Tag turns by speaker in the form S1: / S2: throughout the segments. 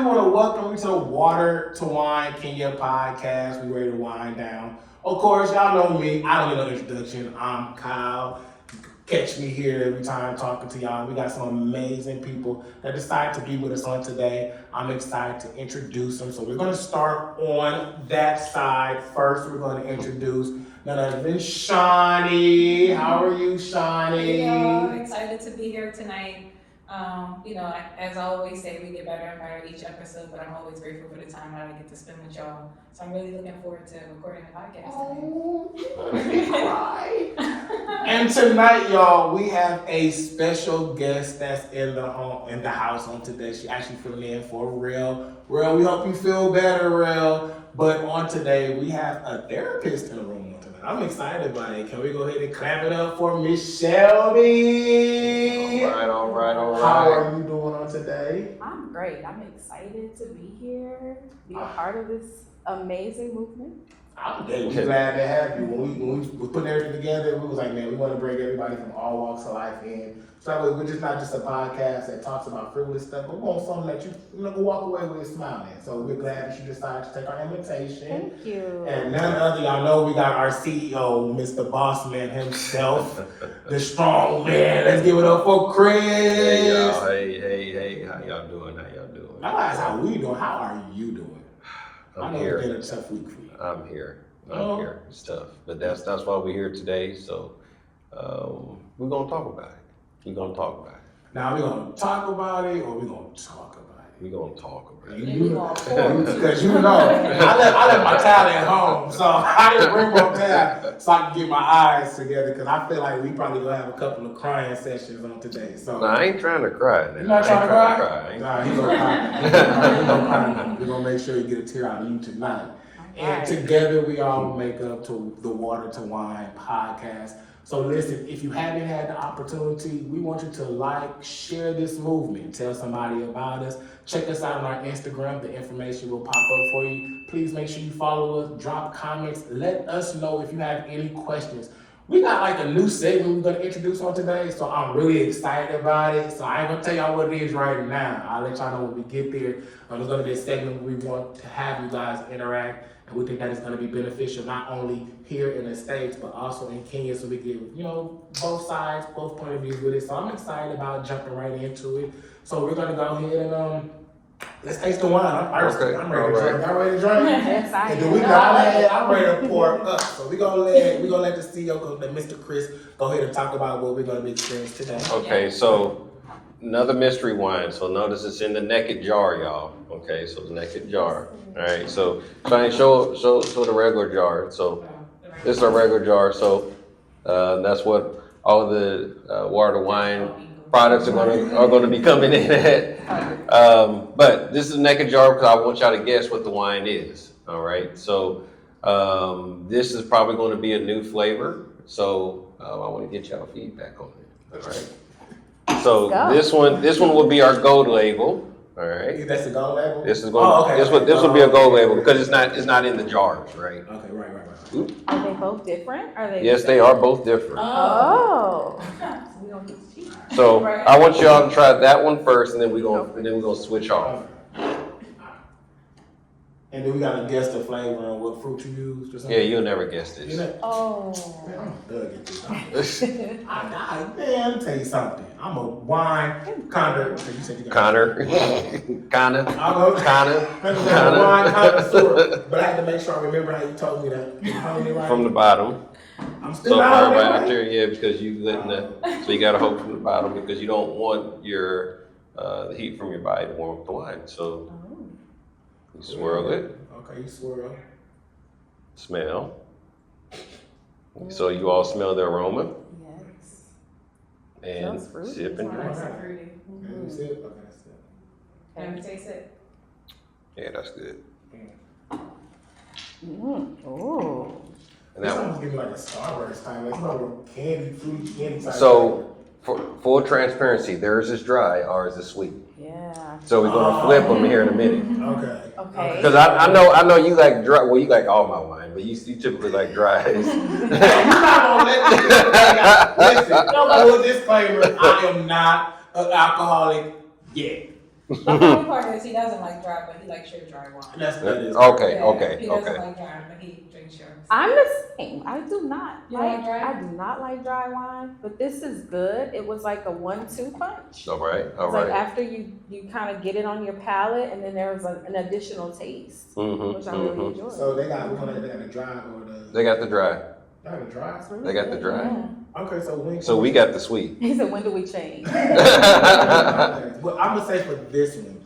S1: we want to welcome you to the Water to Wine Kenya podcast. We ready to wind down. Of course, y'all know me. I don't need no introduction. I'm Kyle. Catch me here every time talking to y'all. We got some amazing people that decided to be with us on today. I'm excited to introduce them. So we're going to start on that side. First, we're going to introduce none other than Shawnee. How are you, Shawnee?
S2: Hey y'all, excited to be here tonight. As I always say, we get better and better each episode, but I'm always grateful for the time that I get to spend with y'all. So I'm really looking forward to recording the podcast
S1: tonight. And tonight, y'all, we have a special guest that's in the house on today. She actually filling in for Real. Real, we hope you feel better, Real. But on today, we have a therapist in the room tonight. I'm excited about it. Can we go ahead and clap it up for Miss Shelby?
S3: All right.
S1: How are you doing on today?
S4: I'm great. I'm excited to be here, be a part of this amazing movement.
S1: I'm glad to have you. When we was putting everything together, we was like, man, we want to bring everybody from all walks of life in. So that way, we're just not just a podcast that talks about frivolous stuff, but we want something that you can walk away with smiling. So we're glad that you decided to take our invitation.
S4: Thank you.
S1: And none other, y'all know we got our CEO, Mr. Bossman himself, the strong man. Let's give it up for Chris.
S3: Hey y'all, hey, how y'all doing?
S1: That's how we doing. How are you doing? I know
S3: here.
S1: It's been a tough week for you.
S3: I'm here. It's tough, but that's why we're here today. So we're gonna talk about it.
S1: Now we're gonna talk about it, or we're gonna talk about it.
S3: We're gonna talk about it.
S1: Because I left my towel at home, so I didn't bring my towel so I can get my eyes together. Because I feel like we probably gonna have a couple of crying sessions on today. So
S3: No, I ain't trying to cry.
S1: You're not trying to cry?
S3: Nah,
S1: He's gonna cry. We're gonna make sure you get a tear out of you tonight. And together we all make up to the Water to Wine podcast. So listen, if you haven't had the opportunity, we want you to share this movement, tell somebody about us. Check us out on our Instagram. The information will pop up for you. Please make sure you follow us, drop comments. Let us know if you have any questions. We got a new segment we're gonna introduce on today, so I'm really excited about it. So I ain't gonna tell y'all what it is right now. I'll let y'all know when we get there. There's gonna be a segment where we want to have you guys interact. And we think that is going to be beneficial not only here in the States, but also in Kenya, so we get, both sides, both point of views with it. So I'm excited about jumping right into it. So we're going to go ahead and let's taste the wine. I'm thirsty.
S3: Okay.
S1: I'm ready to drink. Y'all ready to drink?
S4: Yes, I
S1: And
S4: am.
S1: then we got I'm ready to pour up. So we're gonna let the CEO, let Mr. Chris, go ahead and talk about what we're going to be experiencing today.
S3: Okay, so another mystery wine. So notice it's in the naked jar, y'all. Okay, so the naked jar. All right, so try and show the regular jar. So this is a regular jar. So that's what all the water to wine products are going to be coming in at. But this is a naked jar because I want y'all to guess what the wine is. All right, so this is probably going to be a new flavor. So I want to get y'all feedback on it. All right. So this one will be our gold label. All right.
S1: That's the gold label?
S3: This is going. This will be a gold label because it's not in the jars, right?
S1: Okay, right.
S4: Are they both different?
S3: Yes, they are both different.
S4: Oh. We don't get to cheat.
S3: So I want y'all to try that one first, and then we're gonna switch off.
S1: And then we got to guess the flavor and what fruit you used or something?
S3: Yeah, you'll never guess this.
S4: Oh.
S1: Man, I'm a thug at this. Man, let me tell you something. I'm a wine Connor. You said you got
S3: Connor.
S1: I'm a wine connoisseur. But I had to make sure I remember how you told me that. You told me right.
S3: From the bottom.
S1: I'm still
S3: So
S1: out
S3: right
S1: there.
S3: out there, yeah, because you letting so you got to hold from the bottom because you don't want your the heat from your body to warm up the wine. So you swirl it.
S1: Okay, you swirl.
S3: Smell. So you all smell the aroma
S4: Yes.
S3: and
S4: Smells fruity.
S3: sip and drink.
S1: And you sip? Okay, sip.
S2: Let me taste it.
S3: Yeah, that's good.
S4: Oh.
S3: And
S1: This
S3: that
S1: almost give me like a Starburst time. It's not a fruity candy type.
S3: so for full transparency, theirs is dry, ours is sweet.
S4: Yeah.
S3: So we're gonna flip them here in a minute.
S1: Okay.
S3: Because I know you like dry. Well, you like all my wine, but you typically like dry.
S1: You're not gonna let me listen, full disclaimer, I am not an alcoholic yet.
S2: The funny part is he doesn't like dry, but he likes your dry wine.
S1: That is
S3: Okay,
S2: Yeah,
S3: okay,
S2: He doesn't
S3: okay.
S2: like dry, but he drinks yours.
S4: I'm the same. I do not
S2: You don't like dry?
S4: I do not like dry wine, but this is good. It was like a 1-2 punch.
S3: All right, all
S4: It's like
S3: right.
S4: after you kind of get it on your palate, and then there was an additional taste, which I really enjoyed.
S1: So they got the dry or the.
S3: They got the dry.
S1: They got the dry.
S4: It's really
S3: They got the
S4: good,
S3: dry.
S4: yeah.
S1: Okay, so when.
S3: So we got the sweet.
S4: He said, "When do we change?"
S1: Well, I'm gonna say for this one,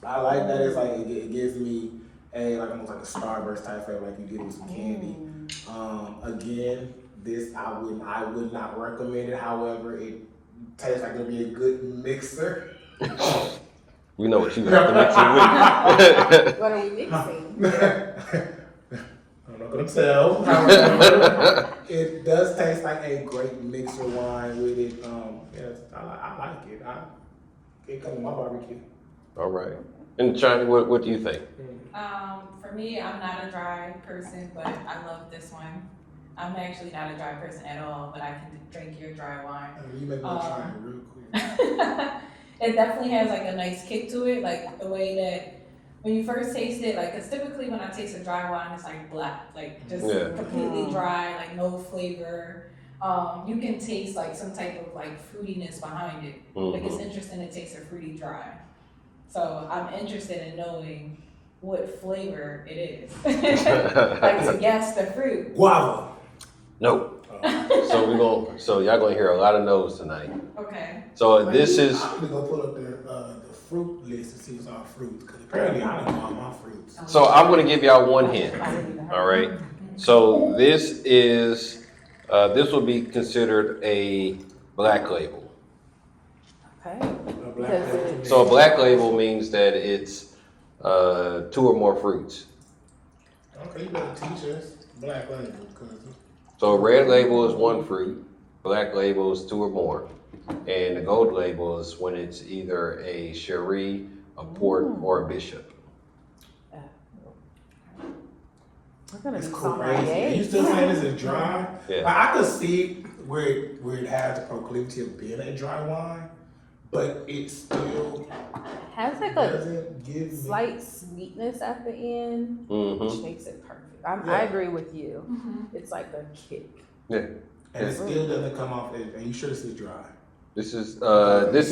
S1: I like that it's like it gives me a like almost like a Starburst type flavor, like you get with some candy. Again, this I would not recommend it. However, it tastes like it'll be a good mixer.
S3: We know what you have to mix it with.
S4: What are we mixing?
S1: I'm not gonna tell. However, it does taste like a great mixer wine with it. Yes, I like it. It comes with my barbecue.
S3: All right. And China, what do you think?
S2: For me, I'm not a dry person, but I love this one. I'm actually not a dry person at all, but I can drink your dry wine.
S1: You make me try it real quick.
S2: It definitely has like a nice kick to it, like the way that when you first taste it, like, cause typically when I taste a dry wine, it's like black, like just
S3: Yeah.
S2: completely dry, like no flavor. You can taste like some type of like fruitiness behind it. Like it's interesting to taste a fruity dry. So I'm interested in knowing what flavor it is. Like to guess the fruit.
S1: Guava.
S3: No. So y'all gonna hear a lot of no's tonight.
S2: Okay.
S3: So this is
S1: I'm gonna go pull up the fruit list and see what's all fruits, because apparently I don't know all my fruits.
S3: so I'm gonna give y'all one hint. All right. So this will be considered a black label.
S4: Okay.
S1: Black pepper.
S3: So a black label means that it's 2 or more fruits.
S1: Okay, you better teach us black label, cause
S3: So a red label is 1 fruit, black label is 2 or more, and the gold label is when it's either a Cherie, a Port, or a Bishop.
S4: We're gonna
S1: it's
S4: do
S1: crazy. And you
S4: sommelier.
S1: still saying this is dry?
S3: Yeah.
S1: Like, I could see where it has the proclivity of being a dry wine, but it still
S4: Has like a
S1: doesn't give me.
S4: slight sweetness at the end,
S3: Mm-hmm.
S4: which makes it perfect. I
S1: Yeah.
S4: agree with you. It's like a kick.
S1: And it still doesn't come off. And you sure this is dry?
S3: This is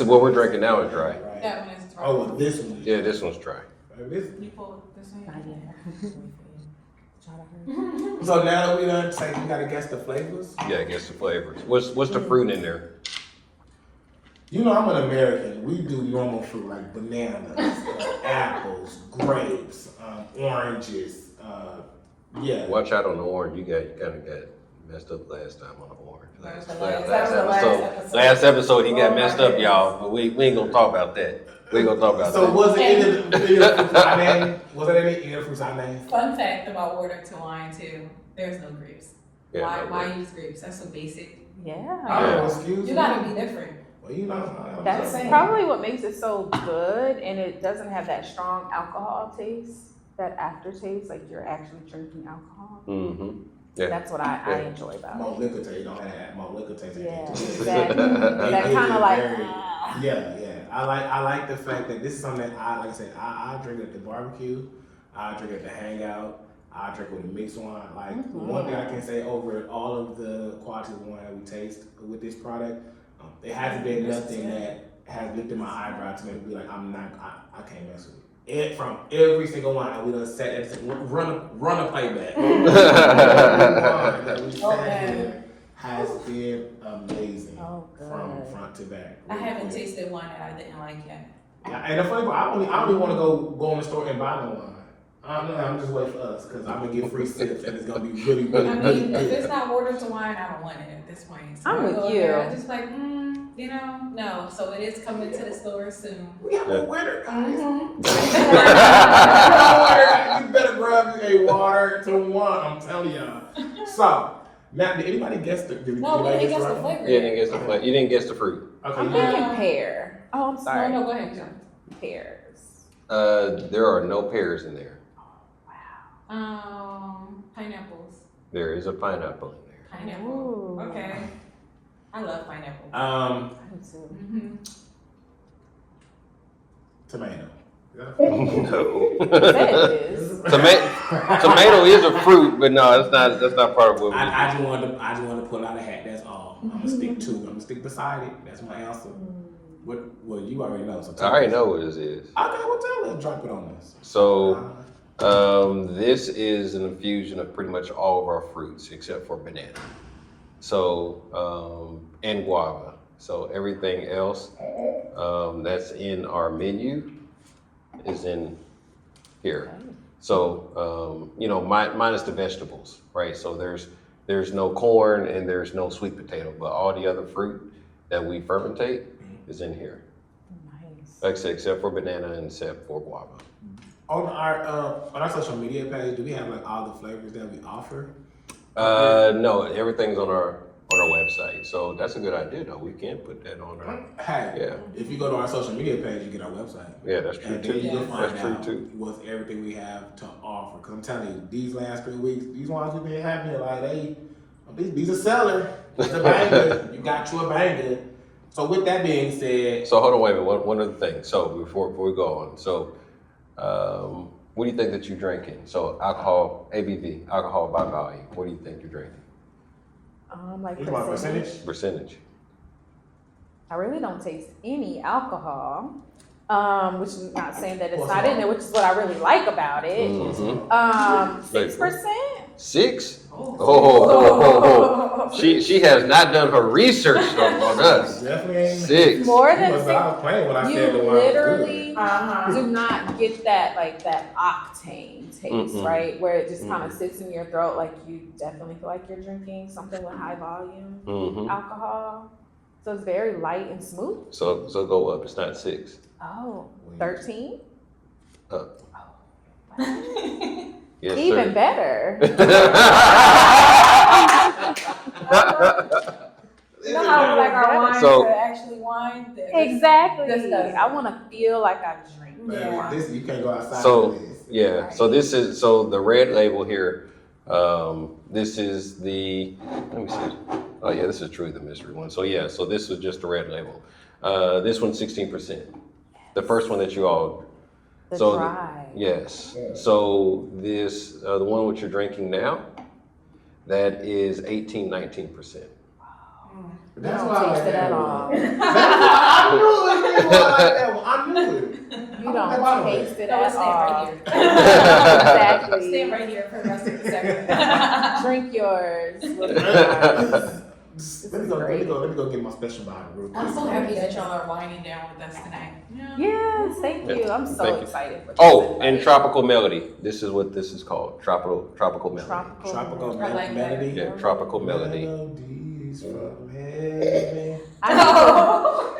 S3: what we're drinking now is dry.
S1: Right.
S2: That one is dry.
S1: Oh, well, this one. Is
S3: Yeah, this one's dry.
S1: This.
S2: You pull this one.
S4: Not yet. Try to hurry.
S1: So now that we done say you gotta guess the flavors.
S3: Yeah, I guess the flavors. What's the fruit in there?
S1: You know I'm an American. We do normal fruit like bananas, apples, grapes, oranges. Yeah.
S3: Watch out on the orange. You kind of got messed up last time on the orange.
S2: That was the
S3: Last
S2: last
S3: episode.
S2: episode.
S3: Last episode he got
S2: Oh,
S3: messed
S2: my
S3: up, y'all. But we ain't gonna talk about that. We ain't gonna talk about
S1: So
S3: that.
S1: was it any of the fruits I named? Was it any of the fruits I named?
S2: Fun fact about water to wine too. There's no grapes.
S3: Yeah,
S2: why
S3: no
S2: why
S3: grapes.
S2: use grapes? That's so basic.
S4: Yeah.
S1: Oh, excuse
S2: You
S1: me.
S2: gotta be different.
S1: Well, you know.
S4: That's
S2: saying.
S4: probably what makes it so good, and it doesn't have that strong alcohol taste, that aftertaste, like you're actually drinking alcohol.
S3: Mm-hmm. Yeah.
S4: That's what I enjoy about
S1: More
S4: it.
S1: liquor taste. Don't have more liquor taste.
S4: Yeah,
S1: It is
S4: exactly. That
S1: very-
S4: kind of like.
S1: Yeah. I like the fact that this is something that like I said, I drink at the barbecue, I drink at the hangout, I drink with a mixed wine. Like one thing I can say over all of the quality of wine that we taste with this product, it hasn't been nothing that has lifted my eyebrow to make me be like, I can't mess with it. From every single wine that we done sat and said, run a playback. Every wine that we sat here has been amazing
S4: Oh,
S1: from
S4: good.
S1: front to back.
S2: I haven't tasted one that I didn't like yet.
S1: Yeah, and the funny part, I don't even want to go in the store and buy no wine. I'm just waiting for us because I'm gonna get free sips and it's gonna be really, really,
S2: I
S1: really
S2: mean, if it's
S1: good.
S2: not water to wine, I don't want it at this point. So
S4: I'm
S2: I
S4: with
S2: go
S4: you.
S2: there, I'm just like, no. So it is coming to the store soon.
S1: We have a winner, guys.
S2: Mhm.
S1: You better grab you a water to wine. I'm telling y'all. So now, did anybody guess the? Did
S2: No, we
S1: anybody
S2: didn't guess the
S1: right?
S2: flavor.
S3: You didn't guess the flavor. You didn't guess the fruit.
S1: Okay,
S4: I'm
S1: yeah.
S4: thinking pear. Oh, I'm sorry.
S2: No, go ahead, John.
S4: Pears.
S3: There are no pears in there.
S2: Pineapples.
S3: There is a pineapple in there.
S2: Pineapple.
S4: Ooh.
S2: Okay. I love pineapple.
S4: I do too.
S2: Mm-hmm.
S1: Tomato.
S3: No.
S4: Say it is.
S3: Tomato is a fruit, but no, that's not part of what we do.
S1: I just wanted to pull out a hat. That's all. I'm gonna stick beside it. That's my answer. Well, you already know. So
S3: I already know what this is.
S1: Okay, well, let's drop it on us.
S3: So, this is an infusion of pretty much all of our fruits except for banana. So, and guava. So everything else that's in our menu is in here. So, minus the vegetables, right? So there's no corn and there's no sweet potato, but all the other fruit that we fermentate is in here.
S4: Nice.
S3: Like I said, except for banana and except for guava.
S1: On our social media page, do we have like all the flavors that we offer?
S3: No, everything's on our website. So that's a good idea, though. We can put that on our.
S1: Hey,
S3: Yeah.
S1: If you go to our social media page, you get our website.
S3: Yeah, that's true
S1: And
S3: too.
S1: then you can find
S3: That's true
S1: out
S3: too.
S1: what's everything we have to offer. Because I'm telling you, these last 3 weeks, these ones we've been having, like these are seller. It's a banger. You got you a banger. So with that being said,
S3: So hold on, wait a minute. One other thing. So before we go on, so what do you think that you're drinking? So alcohol, ABV, alcohol by volume. What do you think you're drinking?
S4: Like
S1: what's my
S4: percentage.
S3: Percentage.
S4: I really don't taste any alcohol, which is not saying that it's
S1: What's
S4: not
S1: wrong?
S4: in there, which is what I really like about it.
S3: Mhm.
S4: 6%.
S3: 6? Oh. She has not done her research on us.
S1: definitely ain't
S3: 6.
S4: More
S1: You
S4: than
S1: must
S4: six.
S1: I was playing when I
S4: You
S1: said the wine was
S4: literally
S2: Uh-huh.
S4: do not get that octane taste,
S3: Mm-mm.
S4: right? Where it just kind of sits in your throat, like you definitely feel like you're drinking something with high volume
S3: Mm-hmm.
S4: alcohol. So it's very light and smooth.
S3: So go up. It's not 6.
S4: Oh,
S1: good.
S4: 13?
S3: Up. Yes,
S4: Even
S3: sir.
S4: better.
S2: You know how like our wines
S3: So-
S2: are actually wine?
S4: Exactly.
S2: This does.
S4: I want to feel like I drink.
S1: Man,
S2: Yeah.
S1: this you can't go outside
S3: So-
S1: of this.
S3: Yeah. So this is the red label here. This is the. Let me see. Oh yeah, this is truly the mystery one. So yeah. So this is just the red label. This one's 16%. The first one that you all.
S4: The
S3: So the-
S4: dry.
S3: Yes. So this the one which you're drinking now, that is 19%.
S4: You
S1: That's
S4: don't
S1: why I like
S4: taste it
S1: that
S4: at
S1: one.
S4: all.
S1: I knew it. That's why I like that one. I knew it.
S4: You don't taste it
S2: No,
S4: at
S2: let's stand
S4: all.
S2: right here.
S4: Exactly.
S2: Stand right here for the rest of the segment.
S4: Drink yours. With
S1: Let me go get my special bottle real quick.
S2: I'm so happy that y'all are winding down with us tonight.
S4: Yes, thank you. I'm so
S3: Thank you.
S4: excited. For
S3: Oh,
S4: this.
S3: and tropical melody. This is what this is called. Tropical melody.
S1: Tropical
S2: I like that.
S1: melody.
S3: Yeah, tropical melody.
S1: Melodies from heaven.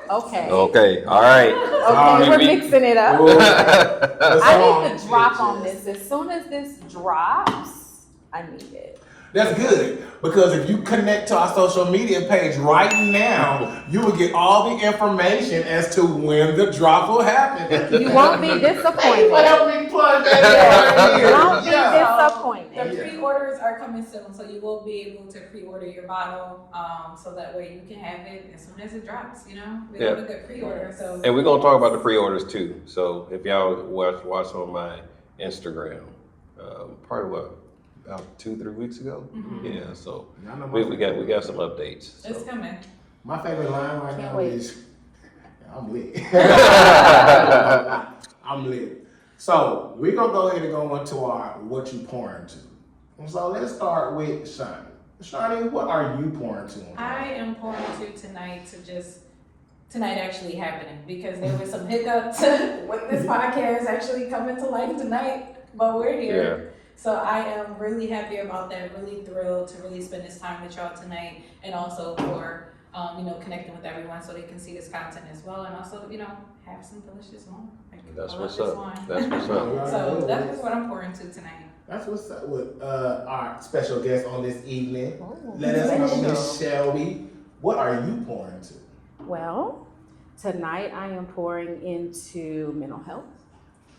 S4: Okay.
S3: Okay. All right.
S4: Okay, we're mixing it up.
S1: The
S4: I
S1: song
S4: need to drop on
S1: is-
S4: this. As soon as this drops, I need it.
S1: That's good because if you connect to our social media page right now, you will get all the information as to when the drop will happen.
S4: You won't be disappointed.
S1: Help me plug that
S4: You
S1: in.
S4: won't be
S1: Yeah.
S4: disappointed.
S2: The pre-orders are coming soon, so you will be able to pre-order your bottle, so that way you can have it as soon as it drops. We have a good pre-order, so.
S3: And we're gonna talk about the pre-orders too. So if y'all watch on my Instagram, probably about 2-3 weeks ago. Yeah. So
S1: Y'all know
S3: we got some updates.
S2: It's
S3: So.
S2: coming.
S1: My favorite line right
S4: Can't
S1: now
S4: wait.
S1: is, I'm lit. I'm lit. So we're gonna go ahead and go into our what you pouring to. So let's start with Shani. Shani, what are you pouring to?
S2: I am pouring to tonight actually happening because there were some hiccups with this podcast actually coming to life tonight, but we're here. So I am really happy about that, really thrilled to really spend this time with y'all tonight and also for, connecting with everyone so they can see this content as well and also, have some delicious wine.
S3: That's
S2: I love
S3: what's
S2: this
S3: up.
S2: wine.
S3: That's what's up.
S2: So that's what I'm pouring to tonight.
S1: That's what's up with our special guest on this evening.
S4: Oh,
S1: Let us know,
S4: special.
S1: Miss Shelby, what are you pouring to?
S4: Well, tonight I am pouring into mental health.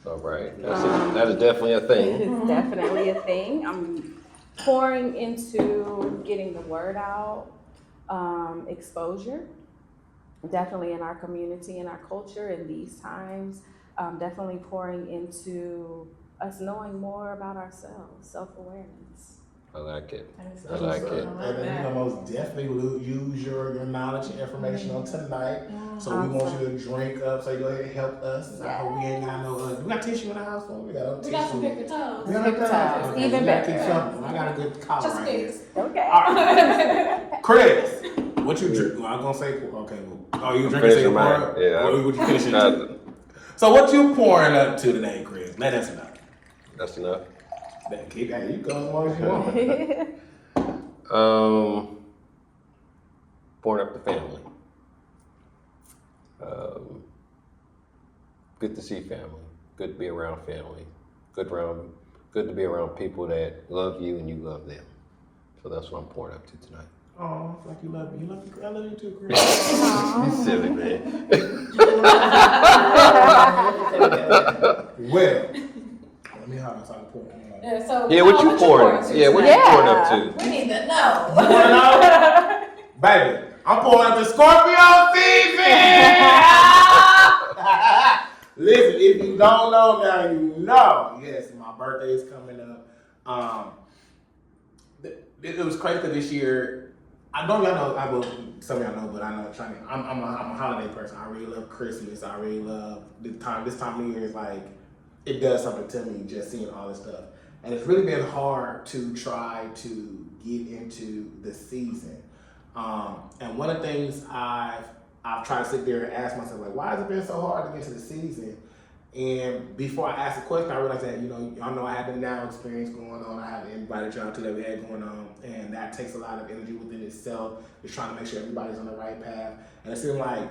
S3: All right. That is definitely a thing.
S4: It's definitely a thing. I'm pouring into getting the word out, exposure, definitely in our community and our culture in these times. definitely pouring into us knowing more about ourselves, self-awareness.
S3: I like it.
S2: That's
S3: I like it.
S1: And then you most definitely use your knowledge and information on tonight. So we want you to drink up. So you go ahead and help us. I hope we ain't got no. We got tissue in the house. We got
S2: some paper towels.
S1: We got
S4: Paper towels.
S1: Okay,
S4: Even
S1: we gotta
S4: better.
S1: keep something. I got a good collar
S2: Just
S1: right here.
S2: case.
S4: Okay.
S1: All right. Chris, what you drink? Well, I'm gonna say. Okay. Well, oh, you drinking?
S3: Finish
S1: Say
S3: your
S1: pour
S3: mind.
S1: up?
S3: Yeah.
S1: Or would you finish it?
S3: Nah,
S1: So what you pouring up to today, Chris? Let us know.
S3: that's enough.
S1: Then keep that. You go as long as you want.
S3: Pouring up the family. Good to see family. Good to be around family. Good to be around people that love you and you love them. So that's what I'm pouring up to tonight.
S1: Oh, it's like you love me. You love me. I love you too, Chris.
S3: You silly man.
S1: Well, let me have this on the point.
S2: Yeah, so
S3: Yeah, what you pouring?
S2: to
S3: Yeah, what you
S2: tonight?
S3: pouring up to?
S2: We need to know.
S1: You wanna know? Baby, I'm pouring up the Scorpio season! Listen, if you don't know now, you know. Yes, my birthday is coming up. It was crazy because this year, I know y'all know, I will, some of y'all know, but I know I'm a holiday person. I really love Christmas. I really love this time of year is like, it does something to me just seeing all this stuff. And it's really been hard to try to get into the season. And one of the things I've tried to sit there and ask myself, like, why has it been so hard to get to the season? And before I asked the question, I realized that, y'all know I had the now experience going on. I have invited y'all to that we had going on. And that takes a lot of energy within itself. Just trying to make sure everybody's on the right path. And it seemed like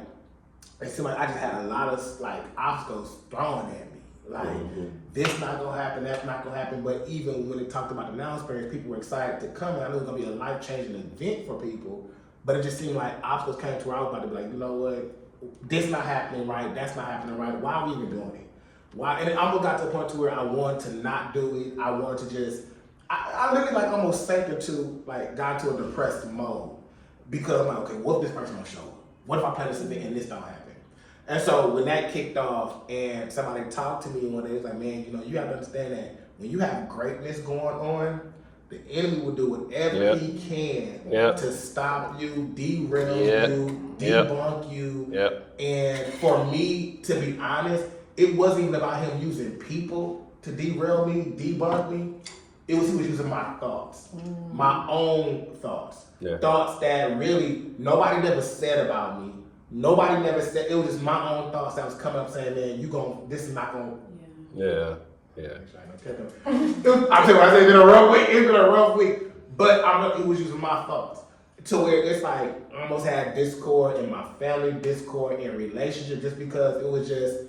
S1: I just had a lot of like obstacles thrown at me. Like, this not gonna happen, that's not gonna happen. But even when it talked about the now experience, people were excited to come. And I knew it was gonna be a life-changing event for people. But it just seemed like obstacles came to where I was about to be like, you know what? This not happening right, that's not happening right. Why are we even doing it? Why? And it almost got to the point to where I wanted to not do it. I wanted to just, I literally like almost sank into, like, got into a depressed mode. Because I'm like, okay, what if this person don't show up? What if I play this event and this don't happen? And so when that kicked off and somebody talked to me one day, it was like, man, you have to understand that when you have greatness going on, the enemy will do whatever he can to stop you, derail you, debunk you. And for me, to be honest, it wasn't even about him using people to derail me, debunk me. He was using my thoughts, my own thoughts. Thoughts that really nobody never said about me. Nobody never said, it was just my own thoughts that was coming up saying, man, this is not going to. I'm telling you, it's been a rough week. It's been a rough week. But it was using my thoughts to where it's like I almost had discord in my family, discord in relationships, just because it was just,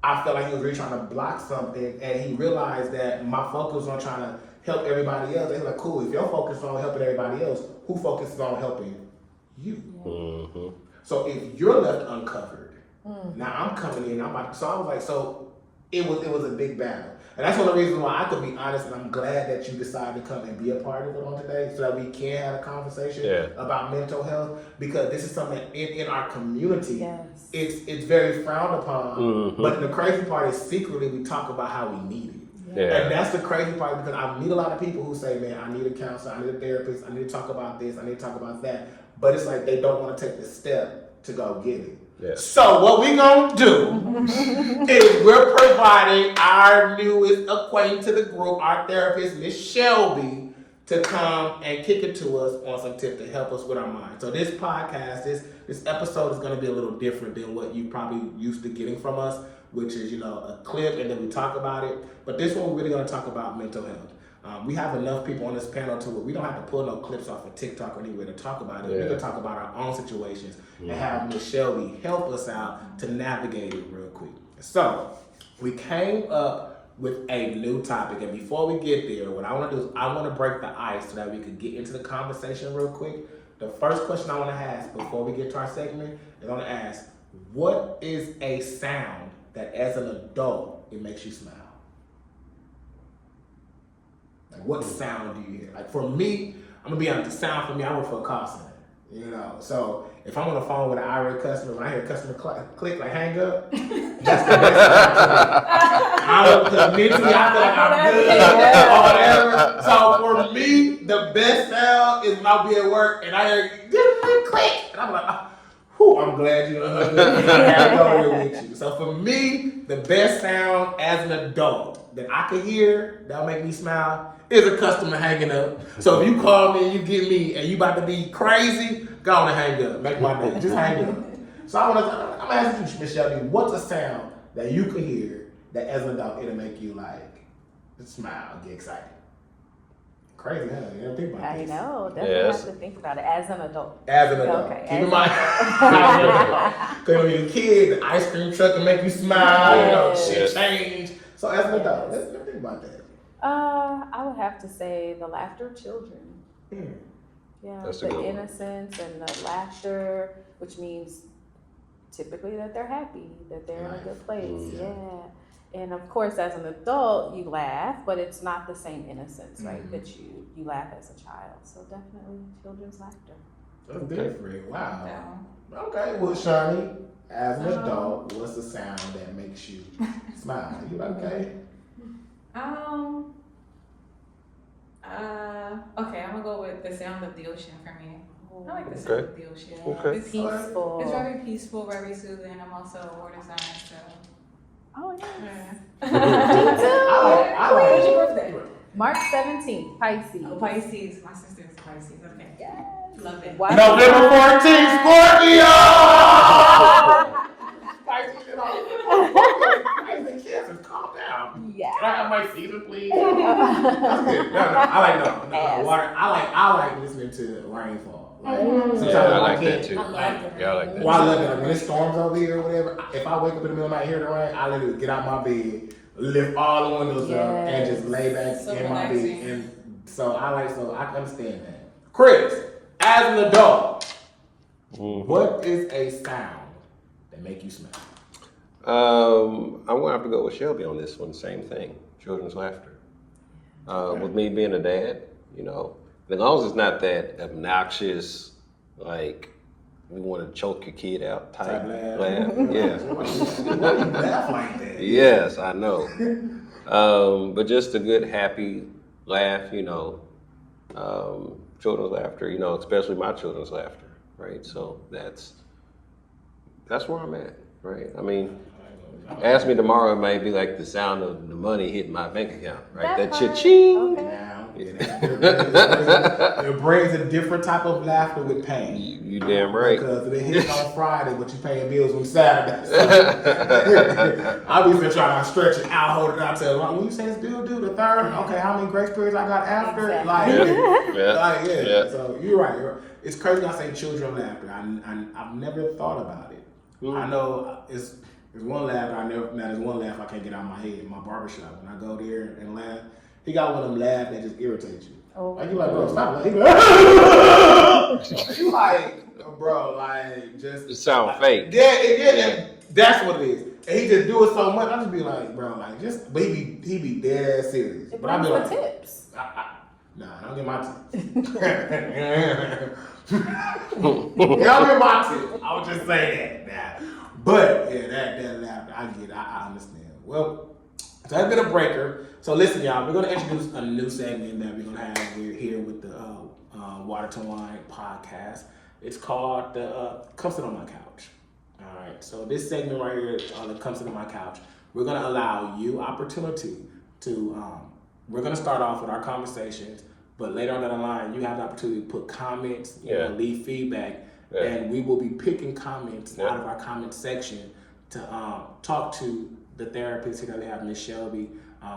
S1: I felt like he was really trying to block something, and he realized that my focus was on trying to help everybody else. And he's like, cool, if your focus is on helping everybody else, who focuses on helping you?
S3: Mm-hmm.
S1: So if you're left uncovered, now I'm coming in, so I was like, so it was a big battle. And that's one of the reasons why I could be honest, and I'm glad that you decided to come and be a part of it on today so that we can have a conversation about mental health, because this is something that in our community, it's very frowned upon. But the crazy part is secretly we talk about how we need it. And that's the crazy part, because I meet a lot of people who say, man, I need a counselor, I need a therapist, I need to talk about this, I need to talk about that. But it's like they don't want to take the step to go get it. So what we gonna do is we're providing our newest acquaintance to the group, our therapist, Miss Shelby, to come and kick it to us on some tips to help us with our mind. So this podcast, this episode is gonna be a little different than what you probably used to getting from us, which is, a clip and then we talk about it. But this one we're really gonna talk about mental health. We have enough people on this panel to where we don't have to pull no clips off of TikTok or anywhere to talk about it. We can talk about our own situations and have Miss Shelby help us out to navigate it real quick. So we came up with a new topic, and before we get there, what I want to do is I want to break the ice so that we can get into the conversation real quick. The first question I want to ask before we get to our segment is I want to ask, what is a sound that as an adult it makes you smile? Like, what sound do you hear? Like, for me, I'm gonna be honest, the sound for me, I work for a call center. You know, so if I'm on the phone with an irate customer, when I hear a customer click like hang up, that's the best time. Because mentally I feel like I'm good or whatever. So for me, the best sound is when I'll be at work and I hear click, and I'm like, whew, I'm glad you hung up. I gotta go here with you. So for me, the best sound as an adult that I can hear that'll make me smile is a customer hanging up. So if you call me and you get me and you about to be crazy, go on and hang up. Make my day. Just hang up. So I'm gonna ask you, Miss Shelby, what's a sound that you can hear that as an adult it'll make you like smile, get excited? Crazy, huh? You never think about
S4: I
S1: this.
S4: know, definitely
S3: Yes.
S4: have to think about it as an adult.
S1: As an adult.
S4: Okay,
S1: Keep
S4: as
S1: in mind. Because when you're a kid, the ice cream truck can make you smile, you know, shit
S3: Yes.
S1: change. So as an adult, let's think about that.
S4: I would have to say the laughter of children. Yeah,
S3: That's a
S4: the
S3: good one.
S4: innocence and the laughter, which means typically that they're happy, that they're in a good place.
S3: Mm.
S4: Yeah. And of course, as an adult, you laugh, but it's not the same innocence, right?
S1: Mhm.
S4: That you laugh as a child. So definitely children's laughter.
S1: That's different. Wow.
S2: Yeah.
S1: Okay, well, Shani, as an adult, what's the sound that makes you smile? You okay?
S2: Okay, I'm gonna go with the sound of the ocean for me. I like the sound
S3: Okay.
S2: of the ocean.
S3: Okay.
S2: It's
S4: Peaceful.
S2: It's very peaceful, very soothing. I'm also a water sign, so.
S4: Oh, yeah.
S2: Yeah.
S4: Me too.
S1: I like
S2: When's your birthday?
S4: March 17th, Pisces.
S2: Oh, Pisces. My sister's Pisces. Okay.
S4: Yes.
S2: Love it.
S4: Why-
S1: November 14th, Scorpio! Calm down.
S4: Yeah.
S1: Can I have my season, please? That's good. No. Water. I like listening to rainfall. Like, sometimes
S3: Yeah, I
S1: I
S3: like
S1: can't-
S3: that too.
S2: I love it.
S3: Yeah, I like that.
S1: Well, I love it. Like, when it storms over here or whatever, if I wake up in the middle of the night hear the rain, I literally get out my bed, lift all the windows up, and just lay back
S2: So
S1: in my
S2: relaxing.
S1: bed. And so I can understand that. Chris, as an adult, what is a sound that make you smile?
S3: I'm gonna have to go with Shelby on this one. Same thing, children's laughter. With me being a dad, you know, as long as it's not that obnoxious, like you want to choke your kid out type
S1: Type
S3: laugh.
S1: laugh.
S3: Yeah.
S1: Why you laugh like that?
S3: Yes, I know. But just a good, happy laugh, you know. Children's laughter, you know, especially my children's laughter, right? So that's where I'm at, right? I mean, ask me tomorrow, it might be like the sound of the money hitting my bank account, right?
S4: That
S3: That
S4: part,
S3: cha-ching.
S4: okay.
S1: Now, it brings a different type of laughter with pain.
S3: You damn right.
S1: Because if it hits on Friday, but you paying bills on Saturday. I'll be still trying to stretch it out, hold it out, tell them, when you say this bill due the third, okay, how many grace periods I got after?
S4: Exactly.
S1: Like,
S3: Yeah.
S1: yeah. So you're right. It's crazy I say children laughter. I've never thought about it. I know there's one laugh there's one laugh I can't get out of my head in my barbershop. When I go there and laugh, he got one of them laughs that just irritates you.
S4: Oh.
S1: Like you like, bro, stop laughing. You like, bro, like just
S3: It sound fake.
S1: Yeah, that's what it is. And he just do it so much, I just be like, bro, like just, but he be dead ass serious.
S4: It
S1: But I
S4: brings
S1: be
S4: the
S1: like,
S4: tips.
S1: nah, I don't get my tips. Y'all get my tips. I was just saying that. Nah. But yeah, that laughter, I get it. I understand. Well, so that's been a breaker. So listen, y'all, we're gonna introduce a new segment that we're gonna have here with the Water to Wine podcast. It's called the Come Sit on My Couch. All right. So this segment right here, the Come Sit on My Couch, we're gonna allow you opportunity to. We're gonna start off with our conversations, but later on down the line, you have the opportunity to put comments,
S3: Yeah.
S1: leave feedback,
S3: Yeah.
S1: and we will be picking comments
S3: Yeah.
S1: out of our comment section to talk to the therapist here that we have, Miss Shelby,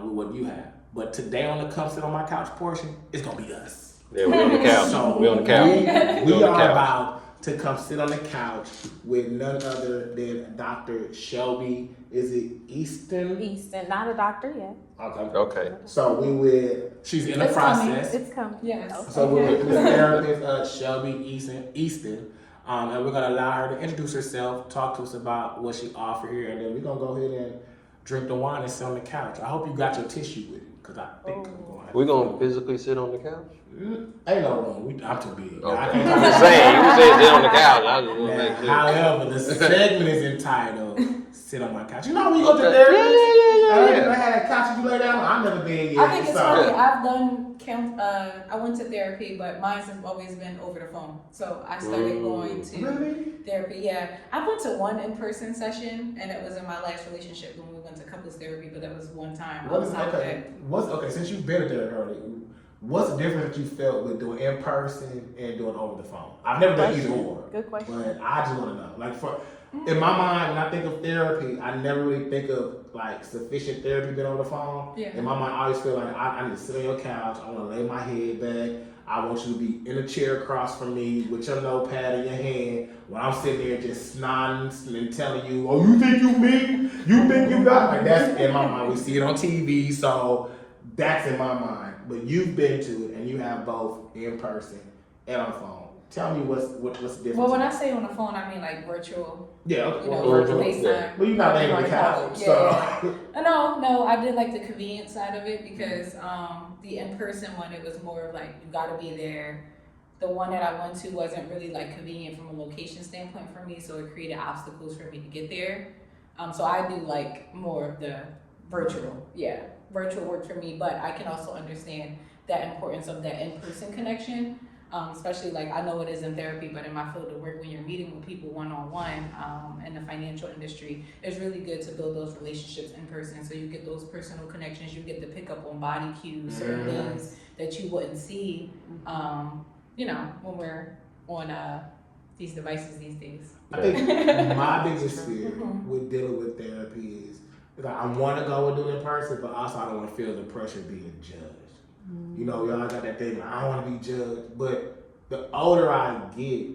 S1: with what you have. But today on the Come Sit on My Couch portion, it's gonna be us.
S3: Yeah, we on the couch.
S1: So
S3: We on the couch.
S1: We
S3: on the
S1: are
S3: couch.
S1: about to come sit on the couch with none other than Dr. Shelby. Is it Easton?
S4: Easton, not a doctor yet.
S1: Okay.
S3: Okay.
S1: So she's in the
S2: It's coming.
S1: process.
S4: It's coming.
S2: Yes.
S4: Okay.
S1: So we're with Miss Therapist Shelby Easton. And we're gonna allow her to introduce herself, talk to us about what she offers here, and then we're gonna go ahead and drink the wine and sit on the couch. I hope you got your tissue with you, because I think I'm going to have
S3: We
S1: to
S3: gonna
S1: go.
S3: physically sit on the couch?
S1: Ain't no room. I'm too big. I
S3: Okay.
S1: can't
S3: I'm just saying, you said sit on the couch, I just
S1: Now,
S3: wanna make sure.
S1: however, the segment is entitled "Sit on My Couch." You know when you go to
S3: Okay.
S1: therapy,
S3: Yeah.
S1: I had that couch you lay down. I've never been yet.
S2: I think it's
S1: so.
S2: funny. I've done I went to therapy, but mine has always been over the phone. So I started going to
S1: Really?
S2: therapy. Yeah, I went to one in-person session, and it was in my last relationship when we went to couples therapy. But that was one time.
S1: What is
S2: Outside of
S1: okay? What's since you've been there already? What's the difference that you felt with doing in person and doing over the phone? I've never done either or,
S4: Good question.
S1: but I just want to know. Like in my mind, when I think of therapy, I never really think of like sufficient therapy being on the phone.
S2: Yeah.
S1: In my mind, I always feel like I need to sit on your couch. I want to lay my head back. I want you to be in a chair across from me with your notepad in your hand when I'm sitting there just snotting and telling you, oh, you think you me? You think you got? Like that's in my mind. We see it on TV, so that's in my mind. But you've been to it and you have both in person and on the phone. Tell me what's the difference.
S2: Well, when I say on the phone, I mean like virtual.
S1: yeah, okay,
S2: You know,
S1: well,
S2: virtual
S1: well,
S2: FaceTime.
S1: well, you're not laying on the couch,
S2: Yeah,
S1: so.
S2: No, I did like the convenient side of it because the in-person one, it was more of like you gotta be there. The one that I went to wasn't really like convenient from a location standpoint for me, so it created obstacles for me to get there. So I do like more of the virtual. Yeah, virtual worked for me, but I can also understand that importance of that in-person connection. Especially like I know it is in therapy, but in my field of work, when you're meeting with people one-on-one in the financial industry, it's really good to build those relationships in person. So you get those personal connections, you get to pick up on body cues, certain things that you wouldn't see, you know, when we're on these devices these days.
S1: I think my biggest fear with dealing with therapy is like I want to go and do it in person, but also I don't want to feel the pressure of being judged. You know, y'all got that thing, I don't want to be judged. But the older I get,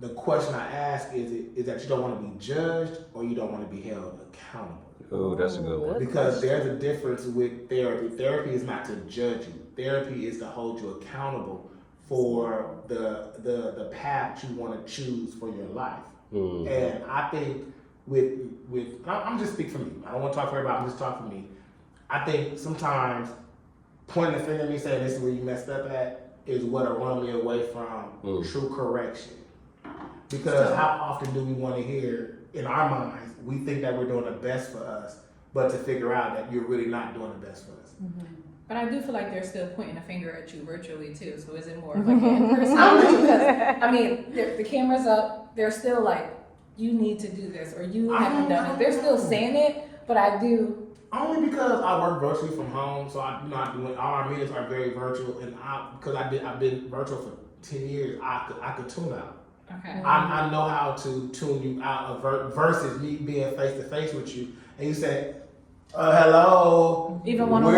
S1: the question I ask is that you don't want to be judged or you don't want to be held accountable?
S3: Oh, that's a good one.
S1: Because there's a difference with therapy. Therapy is not to judge you. Therapy is to hold you accountable for the path you want to choose for your life.
S3: Mm.
S1: And I think I'm just speaking for me. I don't want to talk for everybody. I'm just talking for me. I think sometimes pointing the finger at me saying this is where you messed up at is what'll run me away from true correction. Because how often do we want to hear in our minds, we think that we're doing the best for us, but to figure out that you're really not doing the best for us.
S2: But I do feel like they're still pointing a finger at you virtually too. So is it more of like an in-person? Because I mean, the camera's up. They're still like, you need to do this, or you haven't done it. They're still saying it, but I do.
S1: Only because I work virtually from home, so I do all our meetings are very virtual, and I've been virtual for 10 years. I could tune out.
S2: Okay.
S1: I know how to tune you out of versus me being face to face with you, and you say, hello.
S2: Even one-on-one?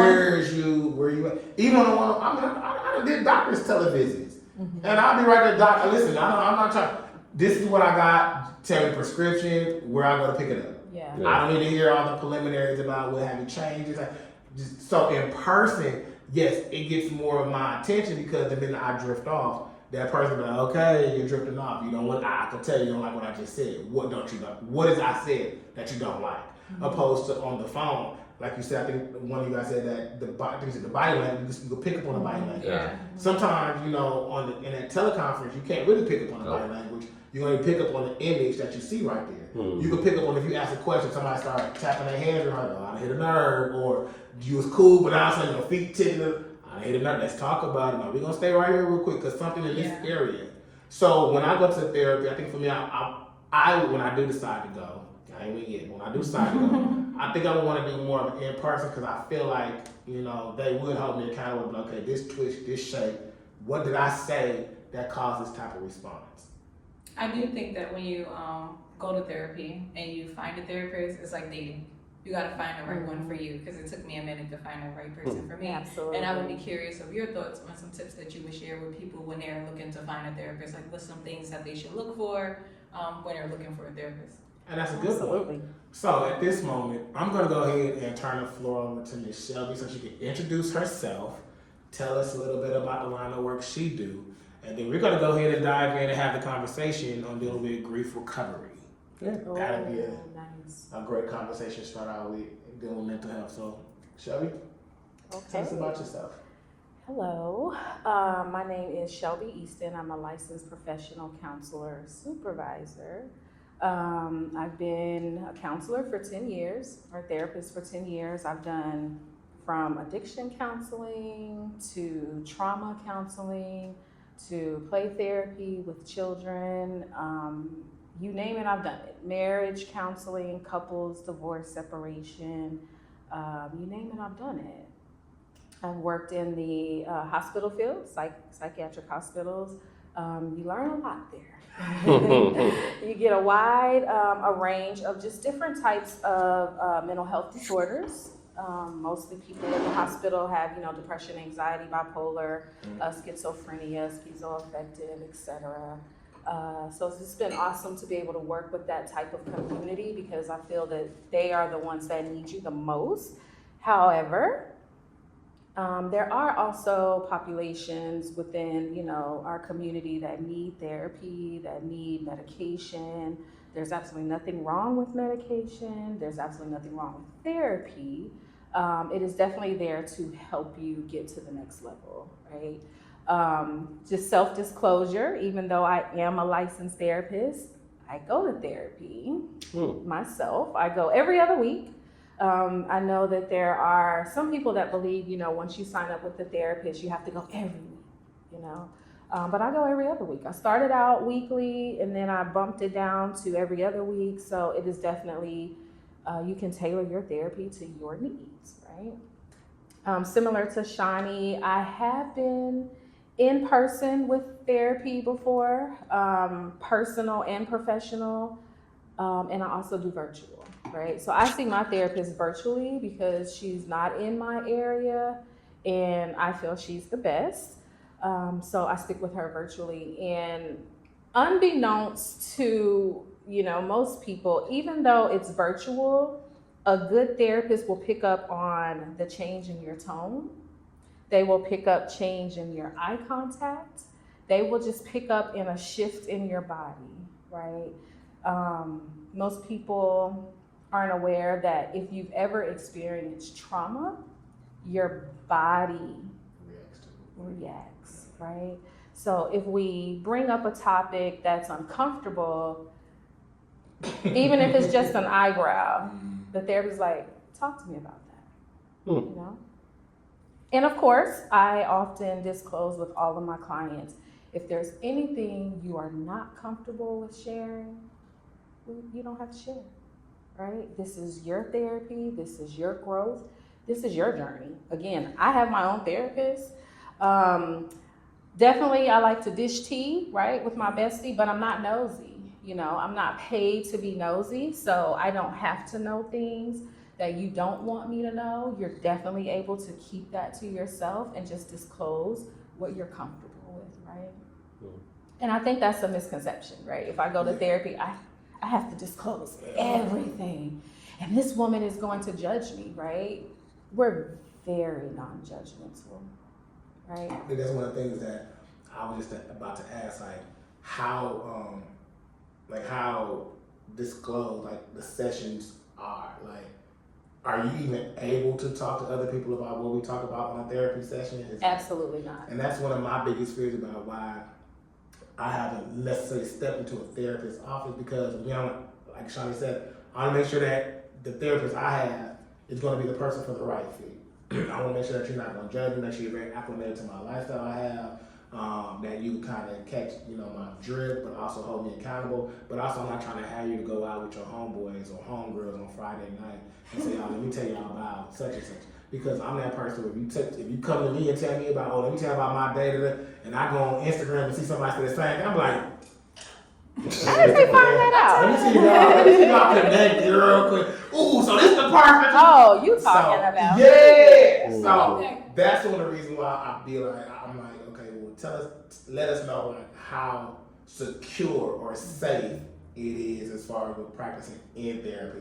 S1: Where you at? Even on the one, I did doctor's televisits. And I'll be right there, doctor, listen, I'm not trying, this is what I got, tell me prescription, where I go to pick it up.
S4: Yeah.
S1: I don't need to hear all the preliminaries about what have you changed. So in person, yes, it gets more of my attention because the minute I drift off, that person be like, okay, you're drifting off. You know what? I can tell you don't like what I just said. What don't you like? What is I said that you don't like? Opposed to on the phone, like you said, I think one of you guys said that the body language, you can pick up on the body language.
S2: Yeah.
S1: Sometimes, you know, in that teleconference, you can't really pick up on the body language. You only pick up on the image that you see right there. You can pick up on if you ask a question, somebody start tapping their hands around, oh, I hit a nerve, or you was cool, but now suddenly your feet tickling. I hit a nerve. Let's talk about it. Now we're gonna stay right here real quick because something in this area. So when I go to therapy, I think for me, I when I do decide to go, I ain't went yet. When I do decide to go, I think I would want to do more of an in person because I feel like they would hold me accountable. But okay, this twitch, this shape. What did I say that caused this type of response?
S2: I do think that when you go to therapy and you find a therapist, it's like dating. You got to find the right one for you because it took me a minute to find the right person for me.
S4: Absolutely.
S2: And I would be curious of your thoughts on some tips that you would share with people when they're looking to find a therapist. Like, what's some things that they should look for when they're looking for a therapist?
S1: And that's a good
S4: Absolutely.
S1: one. So at this moment, I'm going to go ahead and turn the floor over to Ms. Shelby so she can introduce herself, tell us a little bit about the line of work she do, and then we're going to go ahead and dive in and have the conversation on dealing with grief recovery. That'll be
S4: nice.
S1: a great conversation to start out with dealing with mental health. So, Shelby? Tell us about yourself.
S4: Hello, my name is Shelby Easton. I'm a licensed professional counselor supervisor. I've been a counselor for 10 years, or therapist for 10 years. I've done from addiction counseling to trauma counseling to play therapy with children. You name it, I've done it. Marriage counseling, couples, divorce, separation, you name it, I've done it. I've worked in the hospital field, psychiatric hospitals. You learn a lot there. You get a wide a range of just different types of mental health disorders. Mostly people in the hospital have, depression, anxiety, bipolar, schizophrenia, schizoaffective, etc. So it's just been awesome to be able to work with that type of community because I feel that they are the ones that need you the most. However, there are also populations within, our community that need therapy, that need medication. There's absolutely nothing wrong with medication. There's absolutely nothing wrong with therapy. It is definitely there to help you get to the next level, right? Just self-disclosure, even though I am a licensed therapist, I go to therapy myself. I go every other week. I know that there are some people that believe, once you sign up with the therapist, you have to go every week, but I go every other week. I started out weekly and then I bumped it down to every other week. So it is definitely, you can tailor your therapy to your needs, right? Similar to Shani, I have been in person with therapy before, personal and professional, and I also do virtual. Right, so I see my therapist virtually because she's not in my area and I feel she's the best. So I stick with her virtually. And unbeknownst to, most people, even though it's virtual, a good therapist will pick up on the change in your tone. They will pick up change in your eye contact. They will just pick up in a shift in your body, right? Most people aren't aware that if you've ever experienced trauma, your body reacts, right? So if we bring up a topic that's uncomfortable, even if it's just an eyebrow, the therapist's like, talk to me about that, And of course, I often disclose with all of my clients, if there's anything you are not comfortable with sharing, you don't have to share. Right? This is your therapy. This is your growth. This is your journey. Again, I have my own therapist. Definitely, I like to dish tea, right, with my bestie, but I'm not nosy. I'm not paid to be nosy, so I don't have to know things that you don't want me to know. You're definitely able to keep that to yourself and just disclose what you're comfortable with, right? And I think that's a misconception, right? If I go to therapy, I have to disclose everything. And this woman is going to judge me, right? We're very non-judgmental, right?
S1: I think that's one of the things that I was just about to ask, how disclosed, the sessions are. Are you even able to talk to other people about what we talk about on a therapy session?
S4: Absolutely not.
S1: And that's one of my biggest fears about why I haven't necessarily stepped into a therapist's office because, like Shani said, I want to make sure that the therapist I have is going to be the person for the right fit. I want to make sure that you're not going to judge me, that you're very acclimated to my lifestyle I have, that you kind of catch, my drift, but also hold me accountable. But also, I'm not trying to have you to go out with your homeboys or homegirls on Friday night and say, let me tell y'all about such and such. Because I'm that person where if you come to me and tell me about, let me tell you about my day today, and I go on Instagram and see somebody say the same thing, I'm like,
S4: how did they find that out?
S1: Let me see y'all connect real quick. Ooh, so this is the person.
S4: Oh, you talking about?
S1: Yeah. So that's one of the reasons why I'm like, okay, well, let us know how secure or safe it is as far as with practicing in therapy.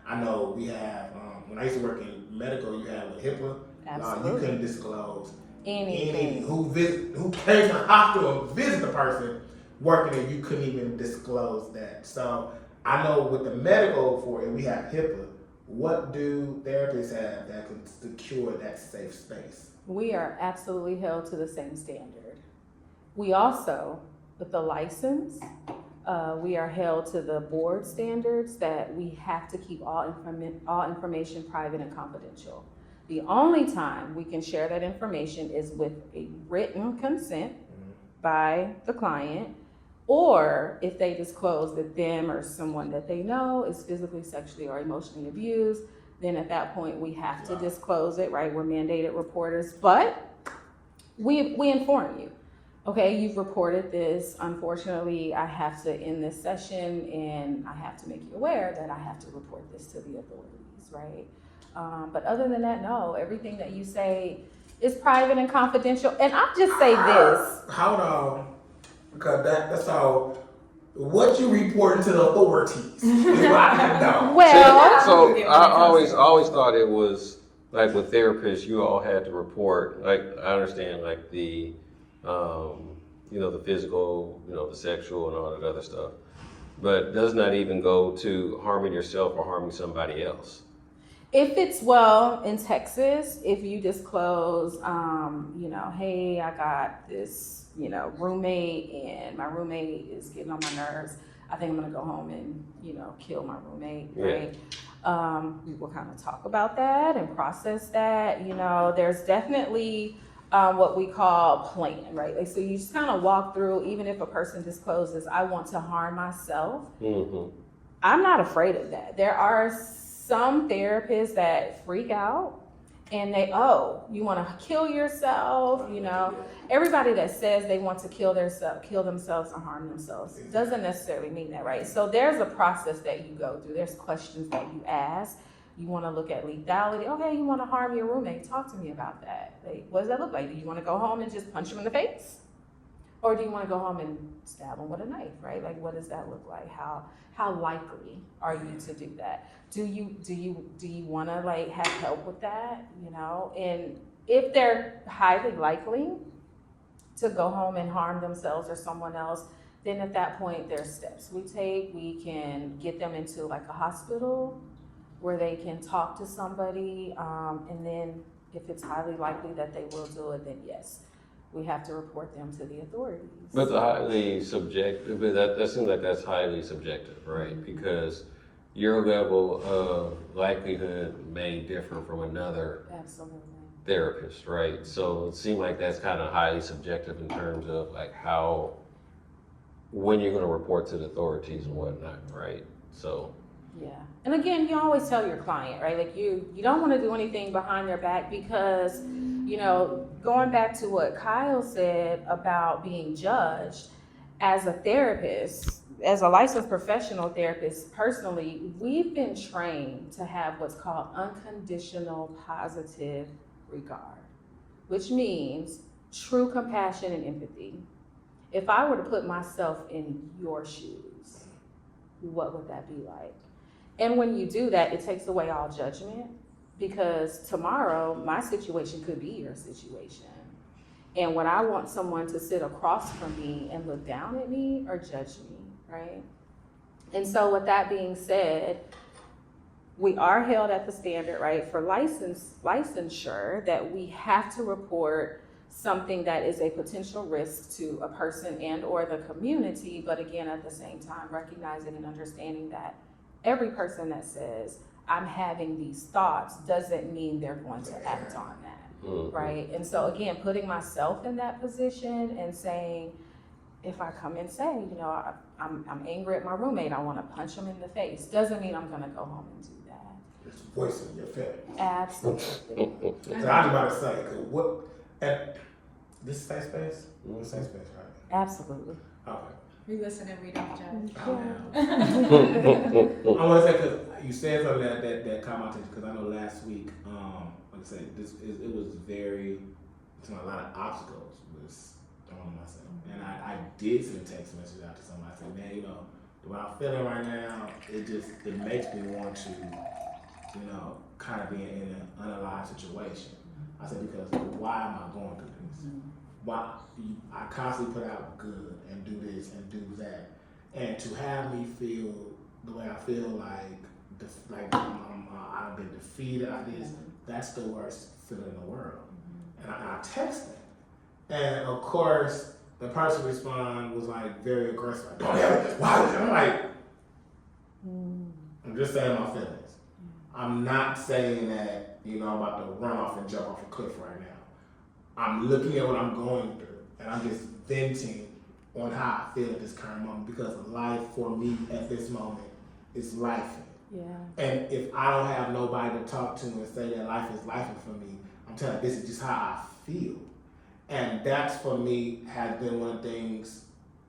S1: I know we have, when I used to work in medical, you have with HIPAA.
S4: Absolutely.
S1: You couldn't disclose
S4: anything.
S1: Who came to the hospital and visit the person working there, you couldn't even disclose that. So I know with the medical for it, we have HIPAA, what do therapists have that can secure that safe space?
S4: We are absolutely held to the same standard. We also, with the license, we are held to the board standards that we have to keep all information private and confidential. The only time we can share that information is with a written consent by the client, or if they disclose that them or someone that they know is physically, sexually, or emotionally abused, then at that point we have to disclose it, right? We're mandated reporters, but we inform you. Okay, you've reported this. Unfortunately, I have to end this session and I have to make you aware that I have to report this to the authorities, right? But other than that, no, everything that you say is private and confidential. And I'll just say this.
S1: Hold on, because that's all. What you report to the authorities is what I need to know.
S4: Well,
S3: So I always thought it was like with therapists, you all had to report. Like I understand, like the, the physical, the sexual, and all that other stuff, but does not even go to harming yourself or harming somebody else.
S4: if it's in Texas, if you disclose, hey, I got this, roommate, and my roommate is getting on my nerves. I think I'm gonna go home and, kill my roommate, right? We will kind of talk about that and process that. There's definitely what we call plan, right? Like, so you just kind of walk through, even if a person discloses, I want to harm myself.
S3: Mm-hmm.
S4: I'm not afraid of that. There are some therapists that freak out and you want to kill yourself, Everybody that says they want to kill themselves or harm themselves doesn't necessarily mean that, right? So there's a process that you go through. There's questions that you ask. You want to look at lethality. Okay, you want to harm your roommate. Talk to me about that. Like, what does that look like? Do you want to go home and just punch him in the face? Or do you want to go home and stab him with a knife, right? Like, what does that look like? How likely are you to do that? Do you want to have help with that? And if they're highly likely to go home and harm themselves or someone else, then at that point there's steps we take. We can get them into a hospital where they can talk to somebody, and then if it's highly likely that they will do it, then yes, we have to report them to the authorities.
S3: But the highly subjective, but that seems like that's highly subjective, right? Mm-hmm. Because your level of likelihood may differ from another therapist, right? So it seems like that's kind of highly subjective in terms of when you're going to report to the authorities and whatnot, right? So.
S4: Yeah. And again, you always tell your client, right? Like you don't want to do anything behind their back because, going back to what Kyle said about being judged, as a therapist, as a licensed professional therapist, personally, we've been trained to have what's called unconditional positive regard, which means true compassion and empathy. If I were to put myself in your shoes, what would that be like? And when you do that, it takes away all judgment, because tomorrow my situation could be your situation. And when I want someone to sit across from me and look down at me or judge me, right? And so with that being said, we are held at the standard, right, for licensure, that we have to report something that is a potential risk to a person and or the community, but again, at the same time, recognizing and understanding that every person that says, I'm having these thoughts, doesn't mean they're going to act on that, mm-hmm. right? And so again, putting myself in that position and saying, if I come and say, I'm angry at my roommate, I want to punch him in the face, doesn't mean I'm going to go home and do that.
S1: It's voicing your feelings.
S4: Absolutely.
S1: So I was about to say, this is safe space? Mm-hmm. Safe space, right?
S4: Absolutely.
S1: Okay.
S2: We listen and we don't judge.
S1: I want to say, because you said something that caught my attention, because I know last week, like I said, it was a lot of obstacles was thrown on myself. And I did send a text message out to somebody. I said, man, what I'm feeling right now, it makes me want to, kind of be in an unalive situation. I said, because why am I going through this? Why I constantly put out good and do this and do that, and to have me feel the way I feel, like I've been defeated. That's the worst feeling in the world. And I text them. And of course, the person respond was like very aggressive. Like, don't ever, why would you? I'm like, I'm just saying my feelings. I'm not saying that, I'm about to run off and jump off a cliff right now. I'm looking at what I'm going through and I'm just venting on how I feel at this current moment because life for me at this moment is life.
S4: Yeah.
S1: And if I don't have nobody to talk to and say that life is life for me, I'm telling you, this is just how I feel. And that's for me has been one of the things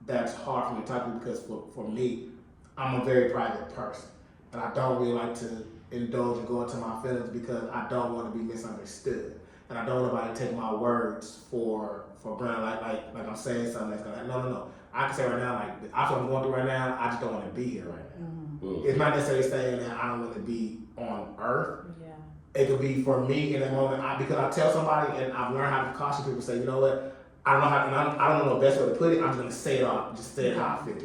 S1: that's hard for me to talk to because for me, I'm a very private person. And I don't really like to indulge and go into my feelings because I don't want to be misunderstood. And I don't want nobody to take my words for granted, like I'm saying something that's gonna, no. I can say right now, like, after I'm going through right now, I just don't want to be here right now. It's not necessarily saying that I don't want to be on earth.
S4: Yeah.
S1: It could be for me in that moment, because I tell somebody and I've learned how to caution people, say, you know what, I don't know how, and I don't know the best way to put it, I'm just going to say it all, just say it how I feel.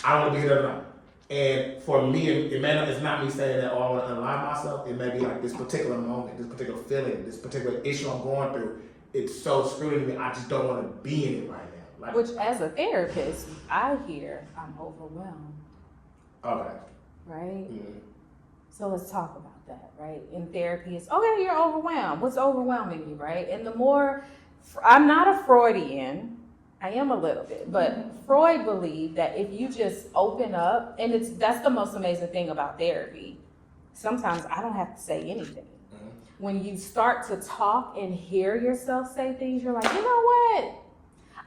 S1: I don't want to be here tonight. And for me, it's not me saying that, oh, I want to align myself. It may be like this particular moment, this particular feeling, this particular issue I'm going through. It's so screwed to me, I just don't want to be in it right now. Like,
S4: Which, as a therapist, I hear I'm overwhelmed.
S1: Okay.
S4: Right?
S1: Mm-hmm.
S4: So let's talk about that, right? In therapy, it's okay, you're overwhelmed. What's overwhelming you, right? And the more, I'm not a Freudian, I am a little bit, but Freud believed that if you just open up, and that's the most amazing thing about therapy. Sometimes I don't have to say anything.
S1: Mm-hmm.
S4: When you start to talk and hear yourself say things, you're like, you know what?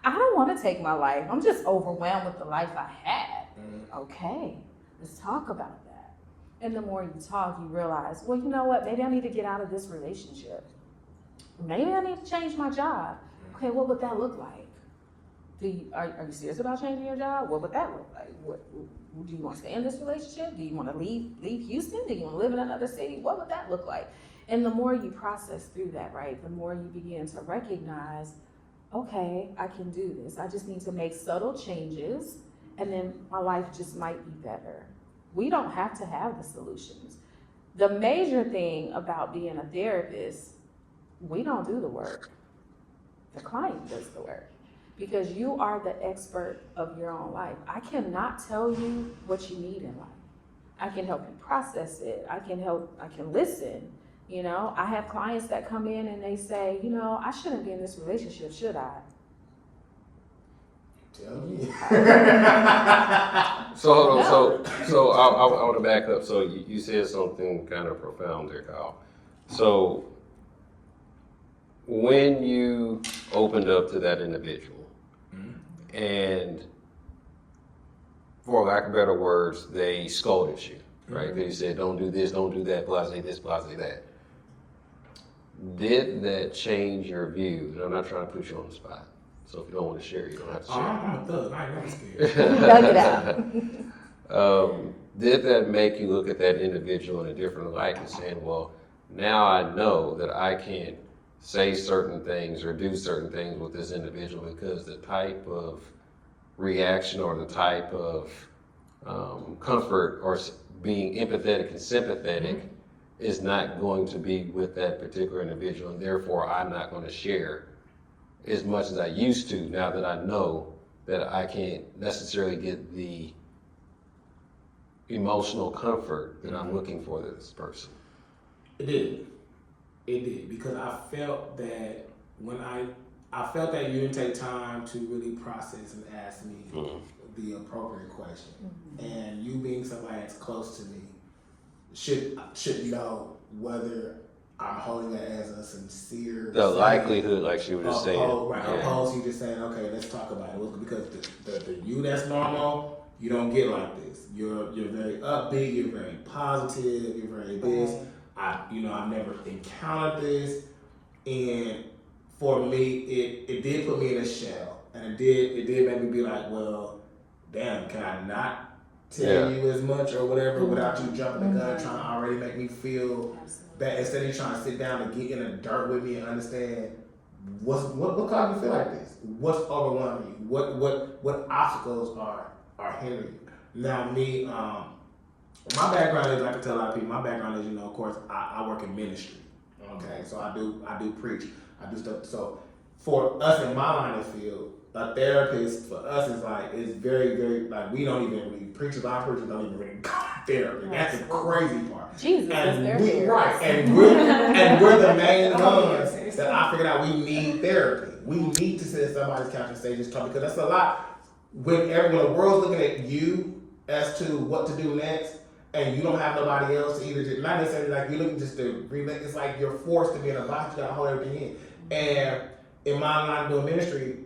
S4: I don't want to take my life. I'm just overwhelmed with the life I had.
S1: Mm-hmm.
S4: Okay, let's talk about that. And the more you talk, you realize, well, you know what? Maybe I need to get out of this relationship. Maybe I need to change my job. Okay, what would that look like? Are you serious about changing your job? What would that look like? Do you want to stay in this relationship? Do you want to leave Houston? Do you want to live in another city? What would that look like? And the more you process through that, right, the more you begin to recognize, okay, I can do this. I just need to make subtle changes, and then my life just might be better. We don't have to have the solutions. The major thing about being a therapist, we don't do the work. The client does the work. Because you are the expert of your own life. I cannot tell you what you need in life. I can help you process it. I can listen. I have clients that come in and they say, I shouldn't be in this relationship, should I?
S1: Tell me.
S3: So hold on. So I want to back up. So you said something kind of profound there, Kyle. So when you opened up to that individual, and for lack of better words, they scolded you, right? They said, don't do this, don't do that, blase this, blase that. Did that change your view? And I'm not trying to put you on the spot. So if you don't want to share, you don't have to share.
S1: I'm a thug. I ain't never scared.
S4: Dug it out.
S3: Did that make you look at that individual in a different light and saying, well, now I know that I can't say certain things or do certain things with this individual because the type of reaction or the type of comfort or being empathetic and sympathetic is not going to be with that particular individual, and therefore I'm not going to share as much as I used to now that I know that I can't necessarily get the emotional comfort that I'm looking for this person.
S1: It did, because I felt that I felt that you didn't take time to really process and ask me the appropriate question. And you being somebody that's close to me should know whether I'm holding that as a sincere.
S3: The likelihood, like she was just saying.
S1: Opposed to you just saying, okay, let's talk about it. Because the you that's normal, you don't get like this. You're very upbeat, you're very positive, you're very this. I've never encountered this, and for me, it did put me in a shell, and it did make me be like, well, damn, can I not tell you as much or whatever without you jumping the gun, trying to already make me feel bad instead of you trying to sit down and get in the dirt with me and understand what caused you to feel like this, what's overwhelming you, what obstacles are hindering you. Now me, My background is, like I tell a lot of people, my background is, of course, I work in ministry. Okay, so I do preach, I do stuff. So for us in my line of field, a therapist for us is like, it's very, very, like, we don't even really, our preachers don't even really go to therapy. That's the crazy part.
S4: Jesus is their
S1: And we,
S4: therapist.
S1: right, and we're the main ones that I figured out we need therapy. We need to sit at somebody's couch and say, just talk, because that's a lot. When the world's looking at you as to what to do next, and you don't have nobody else to either, just, not necessarily like you're looking just to relate, it's like you're forced to be in a box, you gotta hold everything in. And in my line of doing ministry,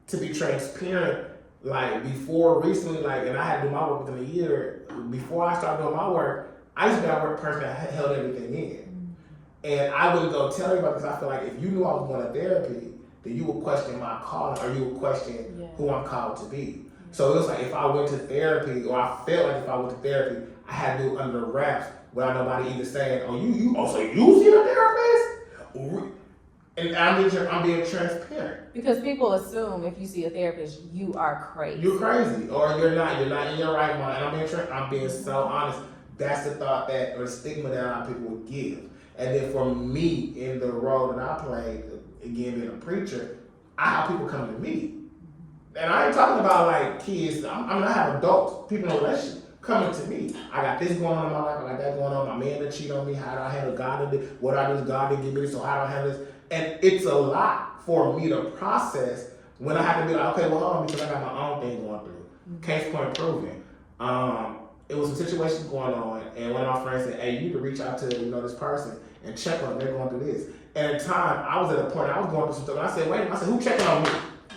S1: to be transparent, like before recently, like, and I had to do my work within a year, before I started doing my work, I used to be a work person that held everything in. And I wouldn't go tell everybody, because I feel like if you knew I was going to therapy, then you would question my calling, or you would question who I'm called to be. So it was like if I went to therapy, or I felt like if I went to therapy, I had to do it under wraps without nobody either saying, "Oh, so you see a therapist?" And I'm being transparent.
S4: Because people assume if you see a therapist, you are crazy.
S1: You're crazy, or you're not in your right mind. And I'm being so honest. That's the thought that, or the stigma that a lot of people would give. And then for me, in the role that I played, again being a preacher, I have people come to me. And I ain't talking about like kids. I have adults, people in a relationship, coming to me. I got this going on in my life. I got that going on. My man that cheat on me. How do I handle God? What I do? God didn't give me this, so how do I handle this? And it's a lot for me to process when I have to be like, okay, well, hold on, because I got my own thing going through. Case point proven. It was a situation going on, and one of my friends said, "Hey, you need to reach out to this person and check on them. They're going through this." And at the time, I was at a point I was going through some stuff, and I said, "Wait a minute." I said, "Who checking on me?"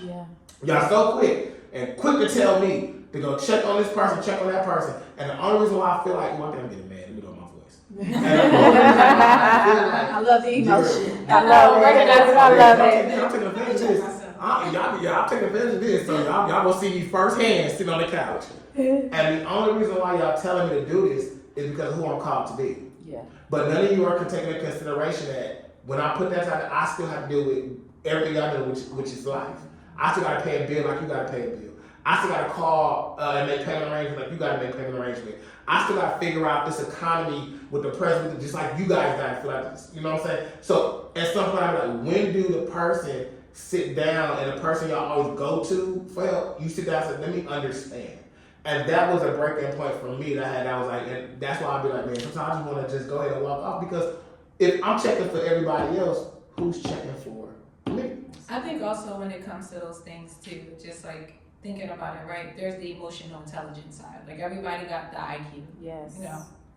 S4: Yeah.
S1: Y'all so quick to tell me to go check on this person, check on that person. And the only reason why I feel like, I can't get mad, let me do my voice. And the only reason why I feel like,
S4: I love the emotion.
S1: I
S4: love it. I love it.
S1: I'm taking advantage of this. I'm taking advantage of this. So y'all gonna see me firsthand sitting on the couch. And the only reason why y'all telling me to do this is because of who I'm called to be.
S4: Yeah.
S1: But none of you are taking into consideration that when I put that aside, I still have to deal with everything I do, which is life. I still gotta pay a bill like you gotta pay a bill. I still gotta call and make payment arrangements like you gotta make payment arrangements. I still gotta figure out this economy with the president, just like you guys gotta feel like this. You know what I'm saying? So at some point, I'm like, when do the person sit down and the person y'all always go to for help, you sit down and say, let me understand. And that was a breaking point for me that I had. I was like, and that's why I'd be like, man, sometimes I just wanna just go ahead and walk off, because if I'm checking for everybody else, who's checking for me?
S2: I think also when it comes to those things too, just like thinking about it, right? There's the emotional intelligence side. Like everybody got the IQ.
S4: Yes.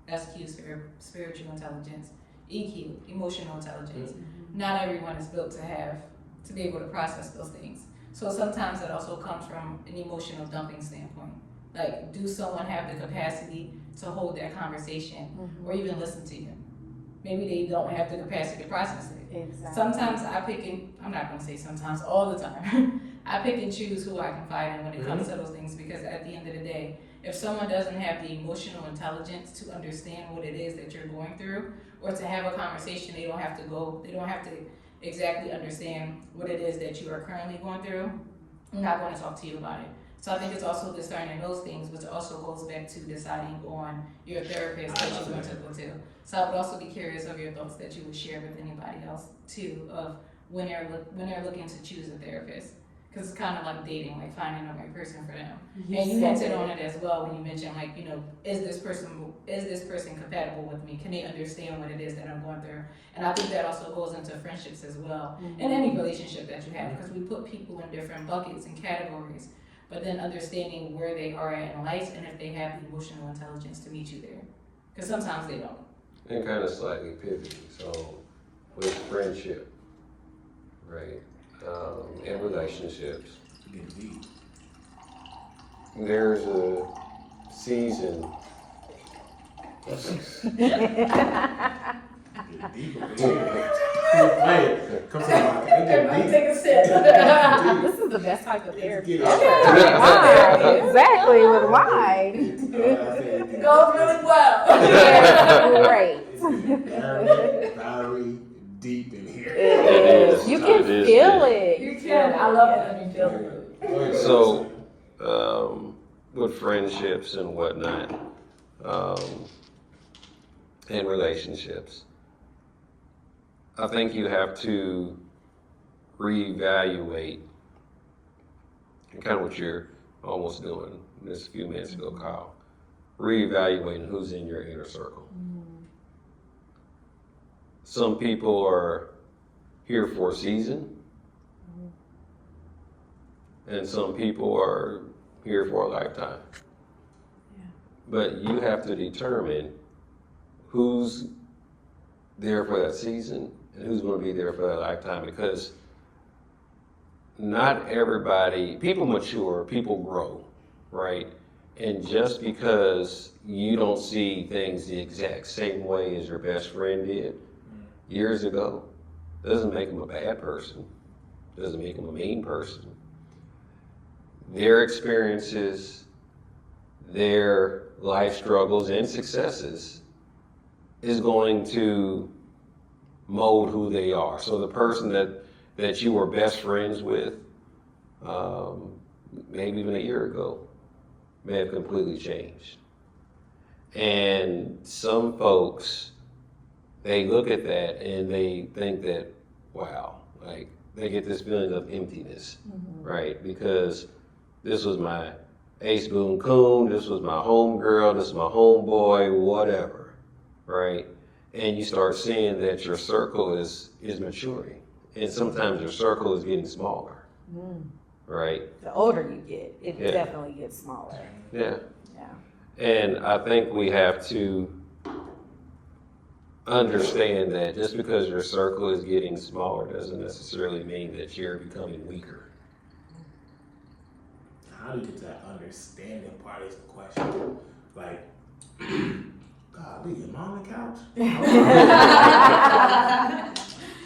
S2: SQ, spiritual intelligence, EQ, emotional intelligence. Not everyone is built to be able to process those things. So sometimes that also comes from an emotional dumping standpoint. Like, do someone have the capacity to hold that conversation or even listen to you? Maybe they don't have the capacity to process it.
S4: Exactly.
S2: Sometimes I'm not gonna say sometimes, all the time, I pick and choose who I confide in when it comes to those things, because at the end of the day, if someone doesn't have the emotional intelligence to understand what it is that you're going through, or to have a conversation, they don't have to exactly understand what it is that you are currently going through, I'm not going to talk to you about it. So I think it's also discerning those things, which also goes back to deciding on your therapist that you're going to go to. So I would also be curious of your thoughts that you would share with anybody else too, of when they're looking to choose a therapist. Because it's kind of like dating, like finding the right person for them. And you hinted on it as well when you mentioned, like, is this person compatible with me? Can they understand what it is that I'm going through? And I think that also goes into friendships as well, in any relationship that you have, because we put people in different buckets and categories, but then understanding where they are at in life and if they have the emotional intelligence to meet you there. Because sometimes they don't.
S3: And kind of slightly pivoting, so with friendship, right, and relationships, there's a season.
S2: Take a sip.
S4: This is the best type of therapy.
S1: Get
S4: Wine. Exactly, with wine.
S2: Goes really well.
S4: Great.
S1: Very deep in here.
S4: It is. You can
S3: It is
S4: feel
S3: deep.
S4: it.
S2: You can. I love it when you feel it.
S3: So, with friendships and whatnot, in relationships. I think you have to reevaluate, and kind of what you're almost doing just a few minutes ago, Kyle. Reevaluating who's in your inner circle. Some people are here for a season, and some people are here for a lifetime. But you have to determine who's there for that season and who's going to be there for that lifetime, because not everybody, people mature, people grow, right? And just because you don't see things the exact same way as your best friend did years ago, doesn't make them a bad person, doesn't make them a mean person. Their experiences, their life struggles and successes is going to mold who they are. So the person that you were best friends with, maybe even a year ago, may have completely changed. And some folks, they look at that and they think that, wow, like they get this feeling of emptiness, right? Because this was my ace boon coon, this was my homegirl, this is my homeboy, whatever, right? And you start seeing that your circle is maturing. And sometimes your circle is getting smaller, right?
S4: The older you get, it
S3: Yeah.
S4: definitely gets smaller.
S3: Yeah.
S4: Yeah.
S3: And I think we have to understand that just because your circle is getting smaller doesn't necessarily mean that you're becoming weaker.
S1: How do you get to that understanding part is the question. Like, golly, am I on the couch?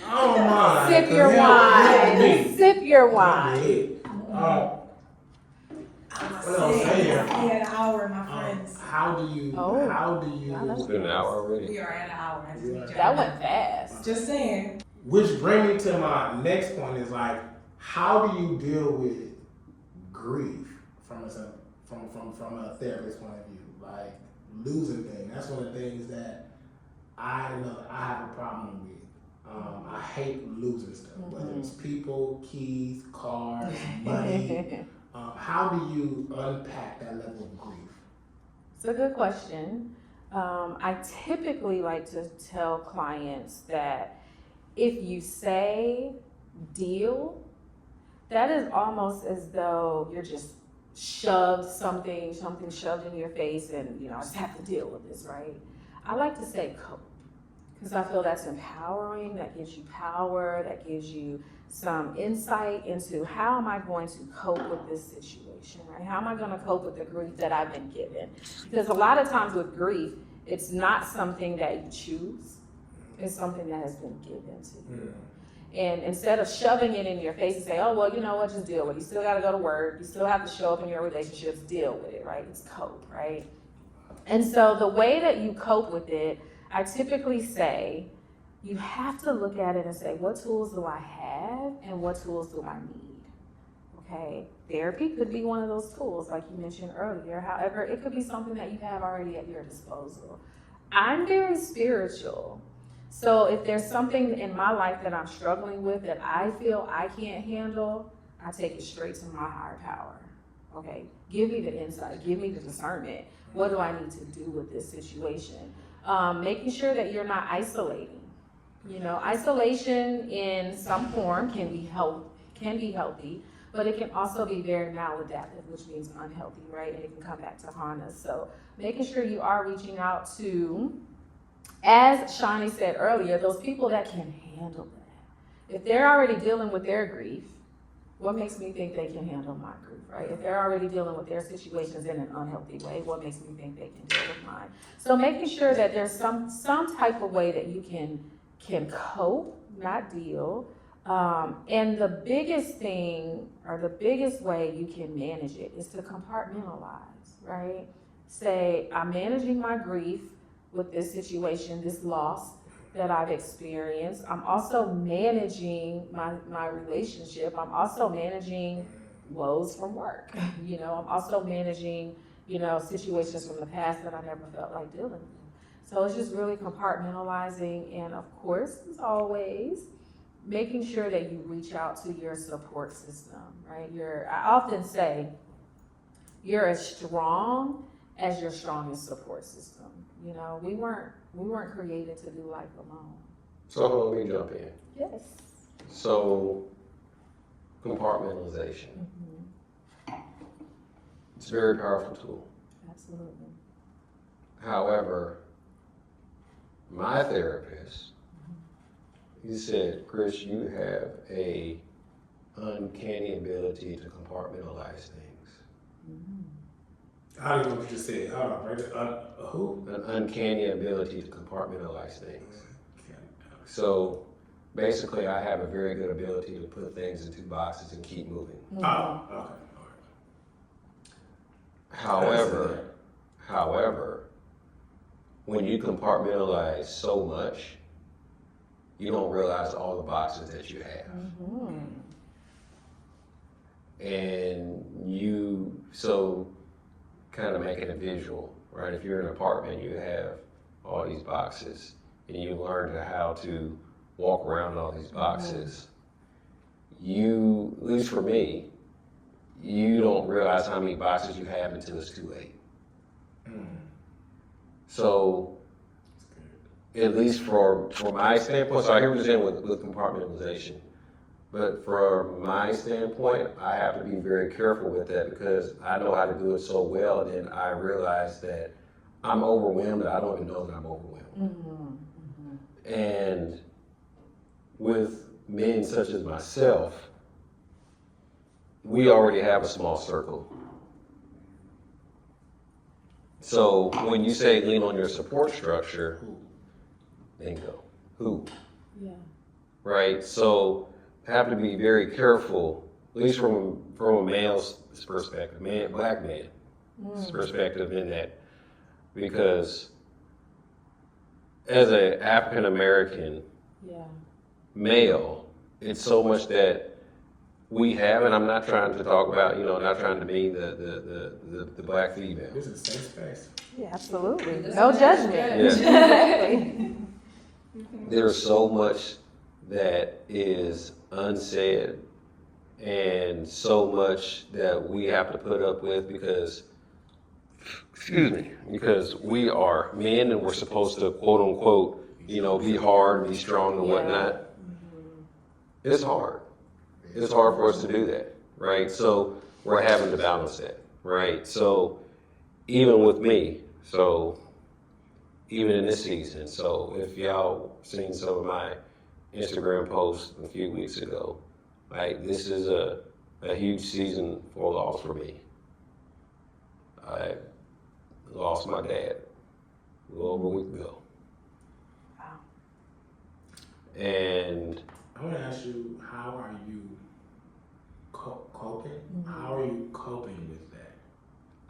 S1: I don't mind.
S4: Sip your
S1: 'cause
S4: wine.
S1: me.
S4: Sip your
S1: I'm
S4: wine.
S1: lit. What I'm
S2: I
S1: saying,
S2: had an hour, my friends.
S1: how do you,
S4: Oh.
S3: It's been an hour already.
S2: We are at an hour.
S4: That went fast.
S2: Just saying.
S1: Which brings me to my next point is like, how do you deal with grief from a therapist point of view? Like losing things. That's one of the things that I know I have a problem with. I hate losing stuff, whether it's people, keys, cars, money. How do you unpack that level of grief?
S4: It's a good question. I typically like to tell clients that if you say deal, that is almost as though you're just shoved something shoved in your face and, I just have to deal with this, right? I like to say cope, because I feel that's empowering, that gives you power, that gives you some insight into how am I going to cope with this situation, right? How am I going to cope with the grief that I've been given? Because a lot of times with grief, it's not something that you choose, it's something that has been given to you. And instead of shoving it in your face and say, oh, well, you know what, just deal with it. You still got to go to work. You still have to show up in your relationships, deal with it, right? It's cope, right? And so the way that you cope with it, I typically say, you have to look at it and say, what tools do I have and what tools do I need? Okay, therapy could be one of those tools, like you mentioned earlier. However, it could be something that you have already at your disposal. I'm very spiritual. So if there's something in my life that I'm struggling with that I feel I can't handle, I take it straight to my higher power. Okay, give me the insight, give me the discernment. What do I need to do with this situation? Making sure that you're not isolating. Isolation in some form can be healthy, but it can also be very maladaptive, which means unhealthy, right? And it can come back to harm us. So making sure you are reaching out to, as Shani said earlier, those people that can handle that. If they're already dealing with their grief, what makes me think they can handle my grief, right? If they're already dealing with their situations in an unhealthy way, what makes me think they can deal with mine? So making sure that there's some type of way that you can cope, not deal. And the biggest thing, or the biggest way you can manage it, is to compartmentalize, right? Say, I'm managing my grief with this situation, this loss that I've experienced. I'm also managing my relationship. I'm also managing woes from work. I'm also managing, situations from the past that I never felt like dealing with. So it's just really compartmentalizing, and of course, as always, making sure that you reach out to your support system, right? I often say, you're as strong as your strongest support system. We weren't created to do life alone.
S3: So hold on, let me jump in.
S4: Yes.
S3: So compartmentalization. It's a very powerful tool.
S4: Absolutely.
S3: However, my therapist, he said, Chris, you have a uncanny ability to compartmentalize things.
S1: I don't know what you said. Hold on, right? Who?
S3: An uncanny ability to compartmentalize things. So basically, I have a very good ability to put things into boxes and keep moving.
S1: Oh, okay.
S3: However, when you compartmentalize so much, you don't realize all the boxes that you have. And so kind of making a visual, right? If you're in an apartment, you have all these boxes, and you learn how to walk around all these boxes. At least for me, you don't realize how many boxes you have until it's too late. So, at least from my standpoint, so I hear what you're saying with compartmentalization, but from my standpoint, I have to be very careful with that because I know how to do it so well, and then I realize that I'm overwhelmed, and I don't even know that I'm overwhelmed. And with men such as myself, we already have a small circle. So when you say lean on your support structure, bingo. Who?
S4: Yeah.
S3: Right? So have to be very careful, at least from a male's perspective, black man's perspective in that. Because as an African American male, it's so much that we have, and I'm not trying to talk about, not trying to mean the black female.
S1: This is a safe space.
S4: Yeah, absolutely. No judgment.
S3: Yeah. There's so much that is unsaid and so much that we have to put up with because we are men and we're supposed to quote unquote, be hard and be strong and whatnot. It's hard. It's hard for us to do that, right? So we're having to balance that, right? So even with me, even in this season, so if y'all seen some of my Instagram posts a few weeks ago, like this is a huge season for loss for me. I lost my dad a little over a week ago.
S4: Wow.
S3: And
S1: I want to ask you, how are you coping? How are you coping with that?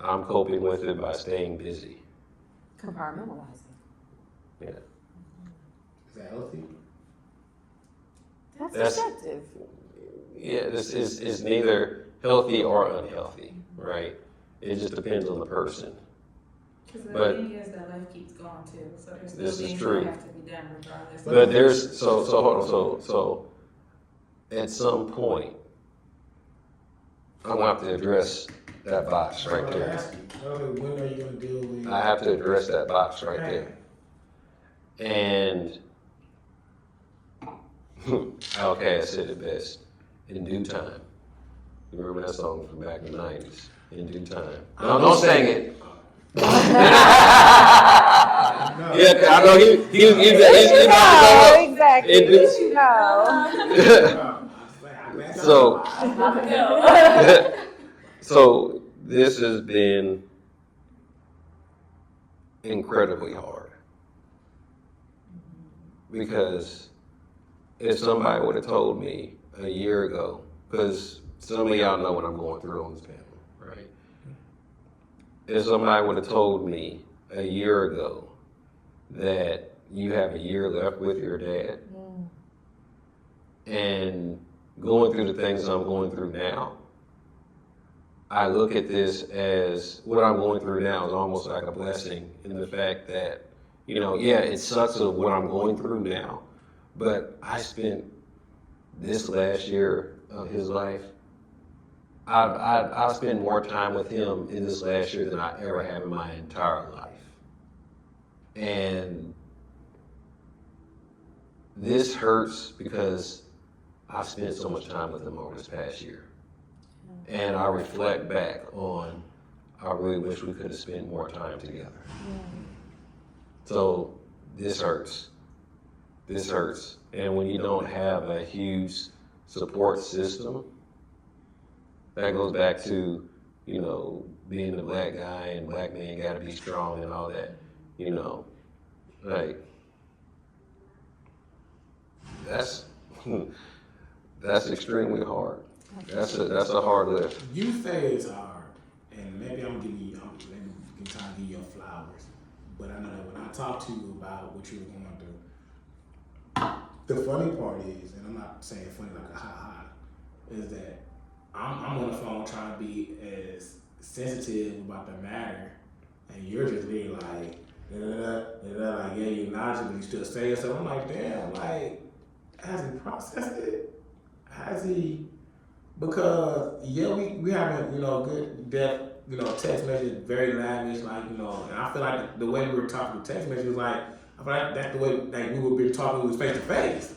S3: I'm coping with it by staying busy.
S4: Compartmentalizing.
S3: Yeah.
S1: Is that healthy?
S4: That's subjective.
S3: Yeah, this is neither healthy or unhealthy, right? It just depends on the person.
S2: Because
S3: But-
S2: the thing is that life keeps going too, so there's still
S3: This is
S2: things
S3: true.
S2: that have to be done regardless.
S3: But there's so hold on, so at some point I'm gonna have to address that box right
S1: I want to
S3: there.
S1: ask you, when are you going to deal with?
S3: I have to address that box right there. And okay, I said it best. In due time. You remember that song from back in the 90s? In due time. No, don't sing it. Yeah, I know he
S4: No, exactly.
S3: In due-
S4: No.
S3: So this has been incredibly hard because if somebody would have told me a year ago, because some of y'all know what I'm going through on this panel, right? If somebody would have told me a year ago that you have a year left with your dad and going through the things I'm going through now, I look at this as what I'm going through now is almost like a blessing in the fact that, yeah, it sucks of what I'm going through now, but I spent this last year of his life, I've spent more time with him in this last year than I ever have in my entire life. And this hurts because I've spent so much time with him over this past year. And I reflect back on, I really wish we could have spent more time together. So this hurts. This hurts. And when you don't have a huge support system, that goes back to, being the black guy and black men gotta be strong and all that, like, that's extremely hard. That's a hard lift.
S1: You say it's hard, and maybe I'm giving you, maybe you can try to give you your flowers. But I know that when I talk to you about what you were going through, the funny part is, and I'm not saying funny like a ha-ha, is that I'm on the phone trying to be as sensitive about the matter, and you're just really like, like, yeah, you acknowledge it, but you still say it. So I'm like, damn, like, has he processed it? Has he? Because yeah, we having good depth, text messages, very lavish, like and I feel like the way we were talking to text messages, like I feel like that's the way like we would be talking was face to face.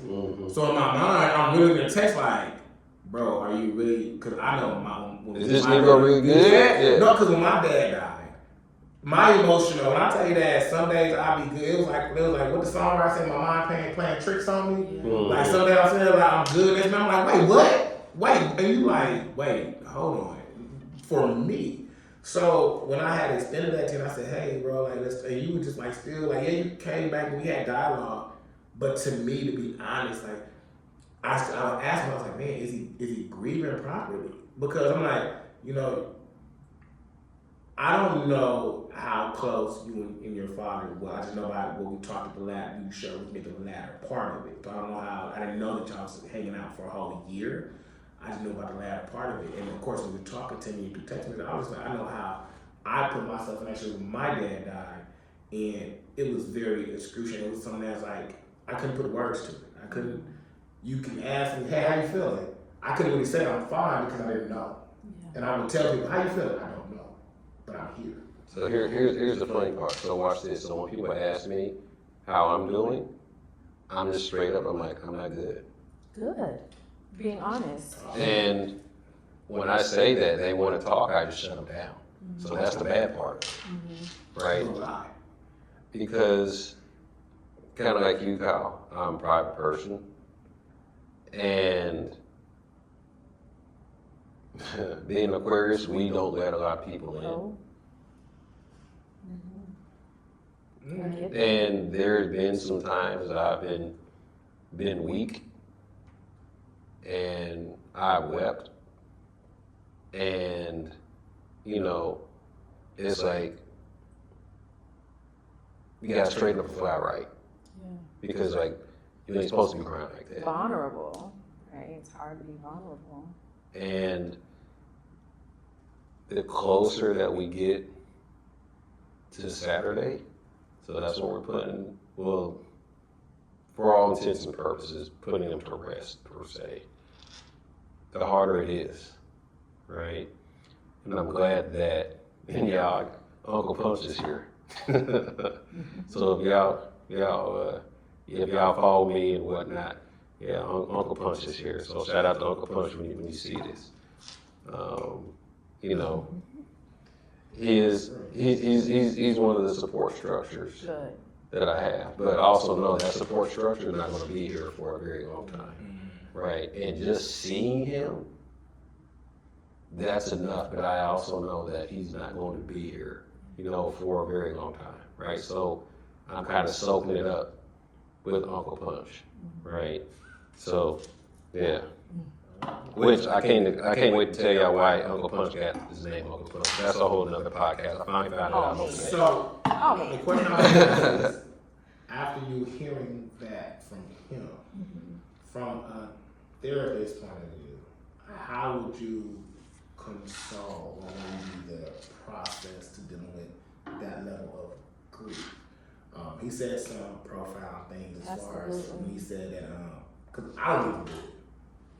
S1: So in my mind, I'm really gonna text like, bro, are you really? Because I know when
S3: is this nigga really good?
S1: Yeah. No, because when my dad died, my emotional. When I tell you that, some days I be good. It was like what the songwriter said, my mind playing tricks on me. Like some days I feel like I'm good, and I'm like, wait, what? Wait, and you like, wait, hold on. For me. So when I had extended that to you, I said, hey, bro, like, and you were just like, still, like, yeah, you came back and we had dialogue. But to me, to be honest, like, I asked him, I was like, man, is he grieving properly? Because I'm like, I don't know how close you and your father were. I just know about what we talked about the latter, you showed me the latter part of it. But I don't know how, I didn't know that y'all was hanging out for a whole year. I just knew about the latter part of it. And of course, when you're talking to me through text message, I know how I put myself in that shit when my dad died. And it was very excruciating. It was something that's like, I couldn't put words to it. You can ask me, hey, how you feeling? I couldn't really say I'm fine because I didn't know. Yeah. And I would tell people, how you feeling? I don't know, but I'm here.
S3: So here's the funny part. So watch this. So when people ask me how I'm doing, I'm just straight up, I'm like, I'm not good.
S4: Good. Being honest.
S3: And when I say that, they want to talk, I just shut them down. So that's the bad part, right? Because kind of like you, Kyle, I'm a private person, and being Aquarius, we don't let a lot of people in. And there's been some times I've been weak, and I wept, and it's like you gotta straighten up and fly right, because like you ain't supposed to be crying like that.
S4: Vulnerable, right? It's hard to be vulnerable.
S3: And the closer that we get to Saturday, so that's when we're putting, well, for all intents and purposes, putting them to rest per se, the harder it is, right? And I'm glad that, and y'all, Uncle Punch is here. So if y'all follow me and whatnot, yeah, Uncle Punch is here. So shout out to Uncle Punch when you see this. He's one of the support structures that I have, but I also know that support structure is not going to be here for a very long time, right? And just seeing him, that's enough. But I also know that he's not going to be here, for a very long time, right? So I'm kind of soaking it up with Uncle Punch, right? So, yeah. Which I can't wait to tell y'all why Uncle Punch got his name Uncle Punch. That's a whole nother podcast. I finally found out.
S1: So the question I have is, after you hearing that from him, from a therapist's point of view, how would you console or maybe the process to dealing with that level of grief. He said some profound things as far as when he said that, because I don't even do it.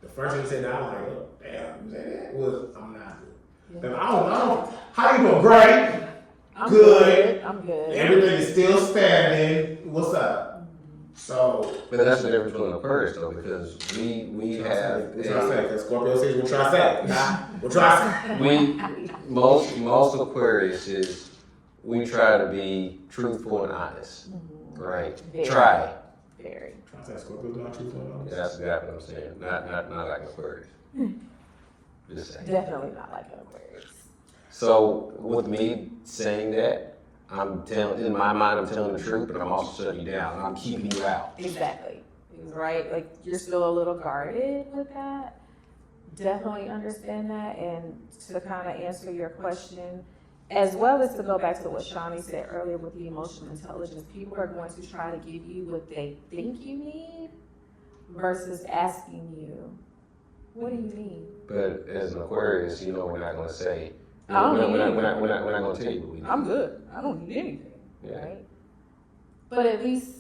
S1: The first thing he said, I was like, oh, damn, you said that? Was, I'm not good.
S4: Yeah.
S1: And I don't know. How you doing? Great.
S4: I'm
S1: Good.
S4: I'm good.
S1: Everything is still standing. What's up? So.
S3: But that's the difference between Aquarius though, because we have
S1: What y'all say? Because Scorpio season, what y'all say? What y'all say?
S3: most Aquarius is we try to be truthful and honest, right?
S4: Very.
S3: Try.
S4: Very.
S1: Trying to say Scorpio's not truthful.
S3: Yeah, that's exactly what I'm saying. Not like Aquarius. Just saying.
S4: Definitely not like an Aquarius.
S3: So with me saying that, in my mind, I'm telling the truth, but I'm also shutting you down. I'm keeping you out.
S4: Exactly. Right? Like you're still a little guarded with that. Definitely understand that. And to kind of answer your question, as well as to go back to what Shawnee said earlier with the emotional intelligence, people are going to try to give you what they think you need versus asking you, what do you need?
S3: But as an Aquarius, you know we're not going to say,
S4: I don't need
S3: we're not going to tell you what we need.
S4: I'm good. I don't need anything.
S3: Yeah.
S4: Right? But at least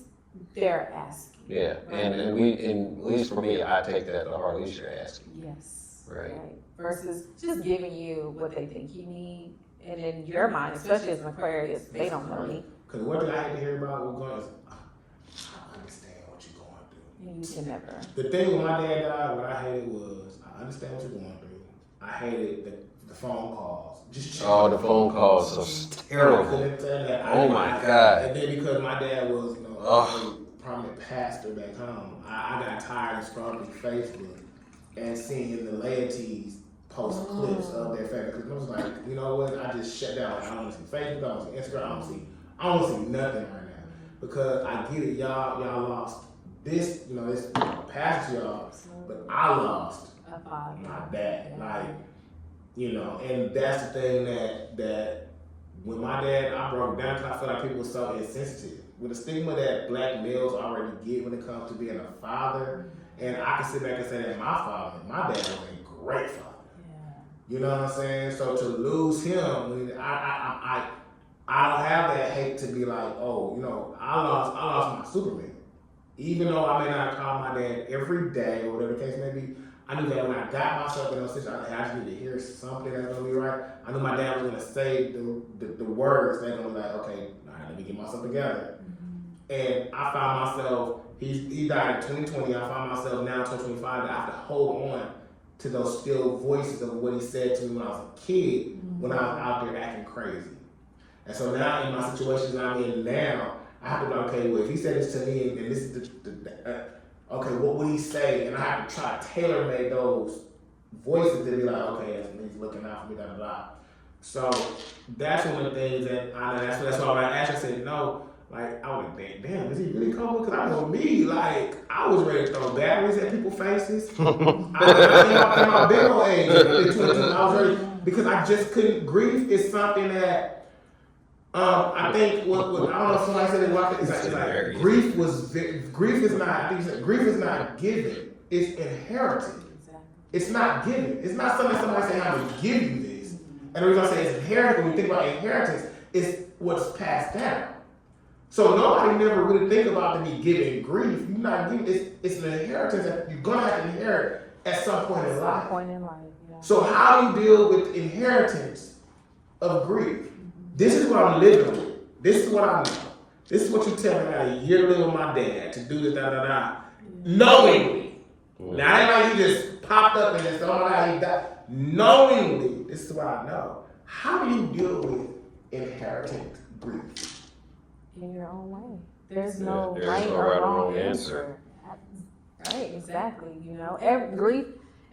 S4: they're asking.
S3: Yeah, and at least for me, I take that to heart. At least you're asking.
S4: Yes.
S3: Right.
S4: Versus just giving you what they think you need. And in your mind, especially as an Aquarius, they don't know me.
S1: Because what did I hate to hear about what going is, I understand what you're going through.
S4: And you can never.
S1: The thing when my dad died, what I hated was, I understand what you're going through. I hated the phone calls. Just checking.
S3: Oh, the phone calls are terrible. Oh my God.
S1: And then because my dad was, a prominent pastor back home, I got tired of scrolling through Facebook and seeing the laities post clips of their family. Because I was like, you know what? I just shut down. Like, I don't want to see Facebook, I don't want to see Instagram, I don't want to see nothing right now. Because I get it, y'all lost this, this pastor y'all, but I lost my dad. And that's the thing that when my dad, I broke down because I feel like people were so insensitive. With the stigma that black males already get when it comes to being a father, and I can sit back and say that my dad was a great father. You know what I'm saying? So to lose him, I don't have that hate to be like, I lost my Superman. Even though I may not call my dad every day or whatever the case may be, I knew that when I got myself in those situations, I just need to hear something that's gonna be right. I knew my dad was gonna say the words that's gonna be like, okay, all right, let me get myself together. And I found myself, he died in 2020, I found myself now in 2025 that I have to hold on to those still voices of what he said to me when I was a kid, when I was out there acting crazy. And so now in my situations I'm in now, I have to be like, okay, well, if he said this to me and this is okay, what would he say? And I have to try to tailor-make those voices to be like, okay, he's looking out for me, da da da. So that's one of the things that that's why when I asked, I said no. Like, I was like, damn, is he really cold? Because I know me, like, I was ready to throw batteries at people's faces. I in my big old age, I was ready, because I just couldn't. Grief is something that, I think, what I don't know if somebody said it, it's like grief is not, I think you said, grief is not given, it's inherited. It's not given. It's not something somebody say, I'm going to give you this. And the reason I say it's inherited, when you think about inheritance, it's what's passed down. So nobody never really think about to be given grief. You're not giving, it's an inheritance that you're gonna have to inherit at some point in life.
S4: Yeah.
S1: So how do you deal with inheritance of grief? This is what I'm living with. This is what I know. This is what you tell me. I got a year to live with my dad to do this, da da da. Knowingly. Now ain't like he just popped up and just, oh my God, he died. Knowingly, this is what I know. How do you deal with inheritance grief?
S4: In your own way. There's no
S3: There's
S4: right
S3: no
S4: or wrong answer. Right, exactly.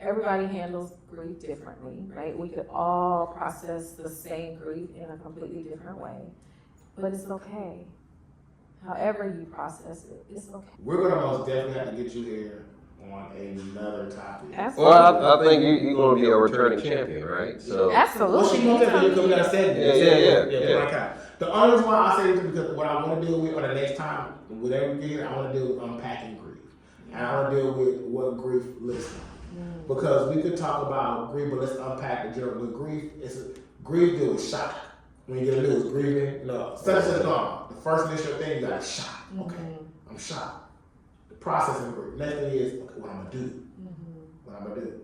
S4: Everybody handles grief differently, right? We could all process the same grief in a completely different way, but it's okay. However you process it, it's okay.
S1: We're gonna most definitely have to get you here on another topic.
S4: Absolutely.
S3: Well, I think you're going to be a returning champion, right? So
S4: Absolutely.
S1: Well, she won't tell you because we got a segment.
S3: Yeah.
S1: The only reason why I say this is because what I want to deal with, or the next time, whatever we get, I want to deal with unpacking grief. And I want to deal with what grief looks like. Because we could talk about grief, but let's unpack the general. With grief, grief deal with shock. When you get a news, grieving, no, such as gone. The first initial thing, you got shock. Okay, I'm shocked. The processing grief. Next thing is, okay, what I'm gonna do. What I'm gonna do.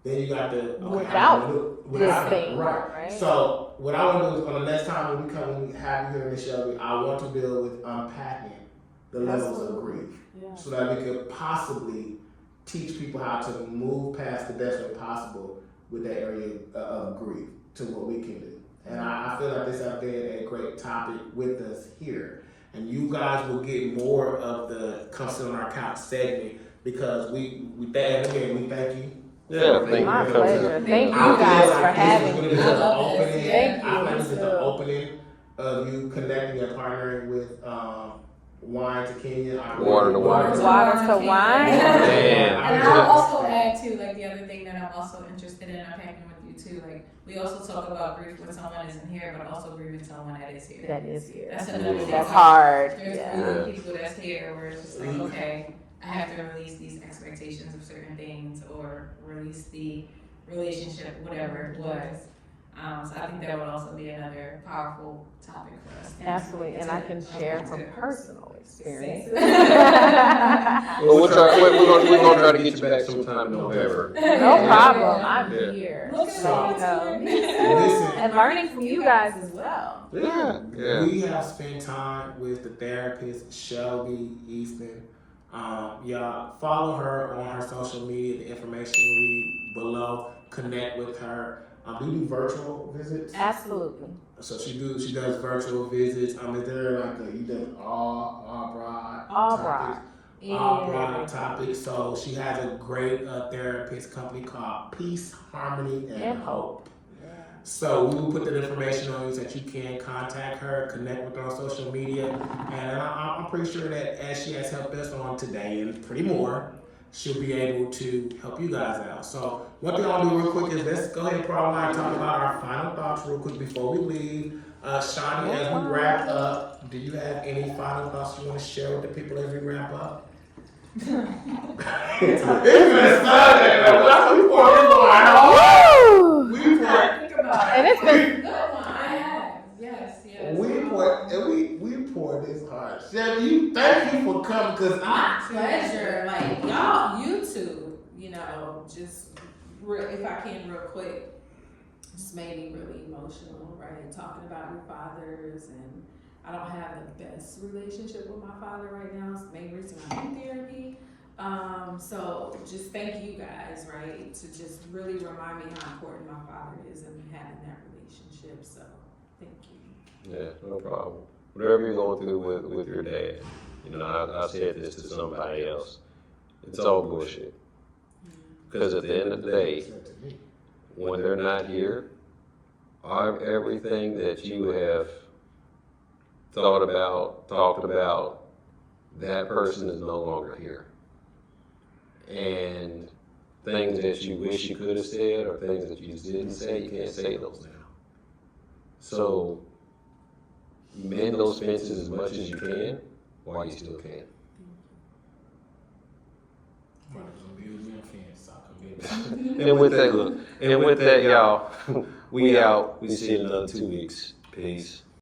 S1: Then you got the
S4: without this thing,
S1: right? So what I want to do is on the next time when we have you here in the Shelby, I want to deal with unpacking the levels of grief, so that we could possibly teach people how to move past the best way possible with that area of grief to what we can do. And I feel like this has been a great topic with us here. And you guys will get more of the Come Sit on Our Couch segment because we thank you.
S3: Yeah, thank
S4: My
S3: you.
S4: pleasure. Thank you guys for having me.
S1: Thank
S4: you.
S1: I think this is the opening of you connecting and partnering with Wine to Kenya.
S3: Water to Wine.
S4: Water to Wine.
S3: Man.
S2: And I'll also add too, like the other thing that I'm also interested in unpacking with you too, like we also talk about grief when someone isn't here, but also grieving someone that is here.
S4: That is here.
S2: That's another thing.
S4: That's hard.
S2: There's
S4: Yeah.
S2: people that's here where it's just like, okay, I have to release these expectations of certain things or release the relationship, whatever it was. So I think that would also be another powerful topic for us.
S4: Absolutely, and I can share from personal experience.
S3: Well, we're gonna try to get you back sometime in November.
S4: No problem. I'm
S3: Yeah.
S4: here.
S2: Look at
S4: So,
S2: that.
S1: Listen.
S4: and learning from you guys as well.
S3: Yeah.
S1: We have spent time with the therapist Shelby Easton. Y'all follow her on her social media. The information will be below. Connect with her. Do you do virtual visits?
S4: Absolutely.
S1: So she does virtual visits. Is there like you do all broad topics? So she has a great therapist company called Peace, Harmony, and Hope. So we will put that information on you so that you can contact her, connect with her on social media, and I'm pretty sure that as she has helped us on today and pretty more, she'll be able to help you guys out. So one thing I'll do real quick is let's go ahead and probably talk about our final thoughts real quick before we leave. Shawnee, as we wrap up, do you have any final thoughts you want to share with the people as we wrap up? It's been Sunday, man. That's what we
S4: Woo! And it's been
S2: Good one. I have. Yes.
S1: We poured this hard. Chevy, thank you for coming because
S5: My pleasure. Like y'all, you two, just if I can real quick, just made me really emotional, right? Talking about your fathers, and I don't have the best relationship with my father right now. It's the main reason I'm in therapy. So just thank you guys, right? To just really remind me how important my father is and having that relationship. So thank you.
S3: Yeah, no problem. Whatever you're going through with your dad, I said this to somebody else. It's all bullshit. Because at the end of the day, when they're not here, everything that you have thought about, talked about, that person is no longer here. And things that you wish you could have said or things that you didn't say, you can't say those now. So mend those fences as much as you can while you still can. And with that, y'all, we out. We see you in another 2 weeks. Peace.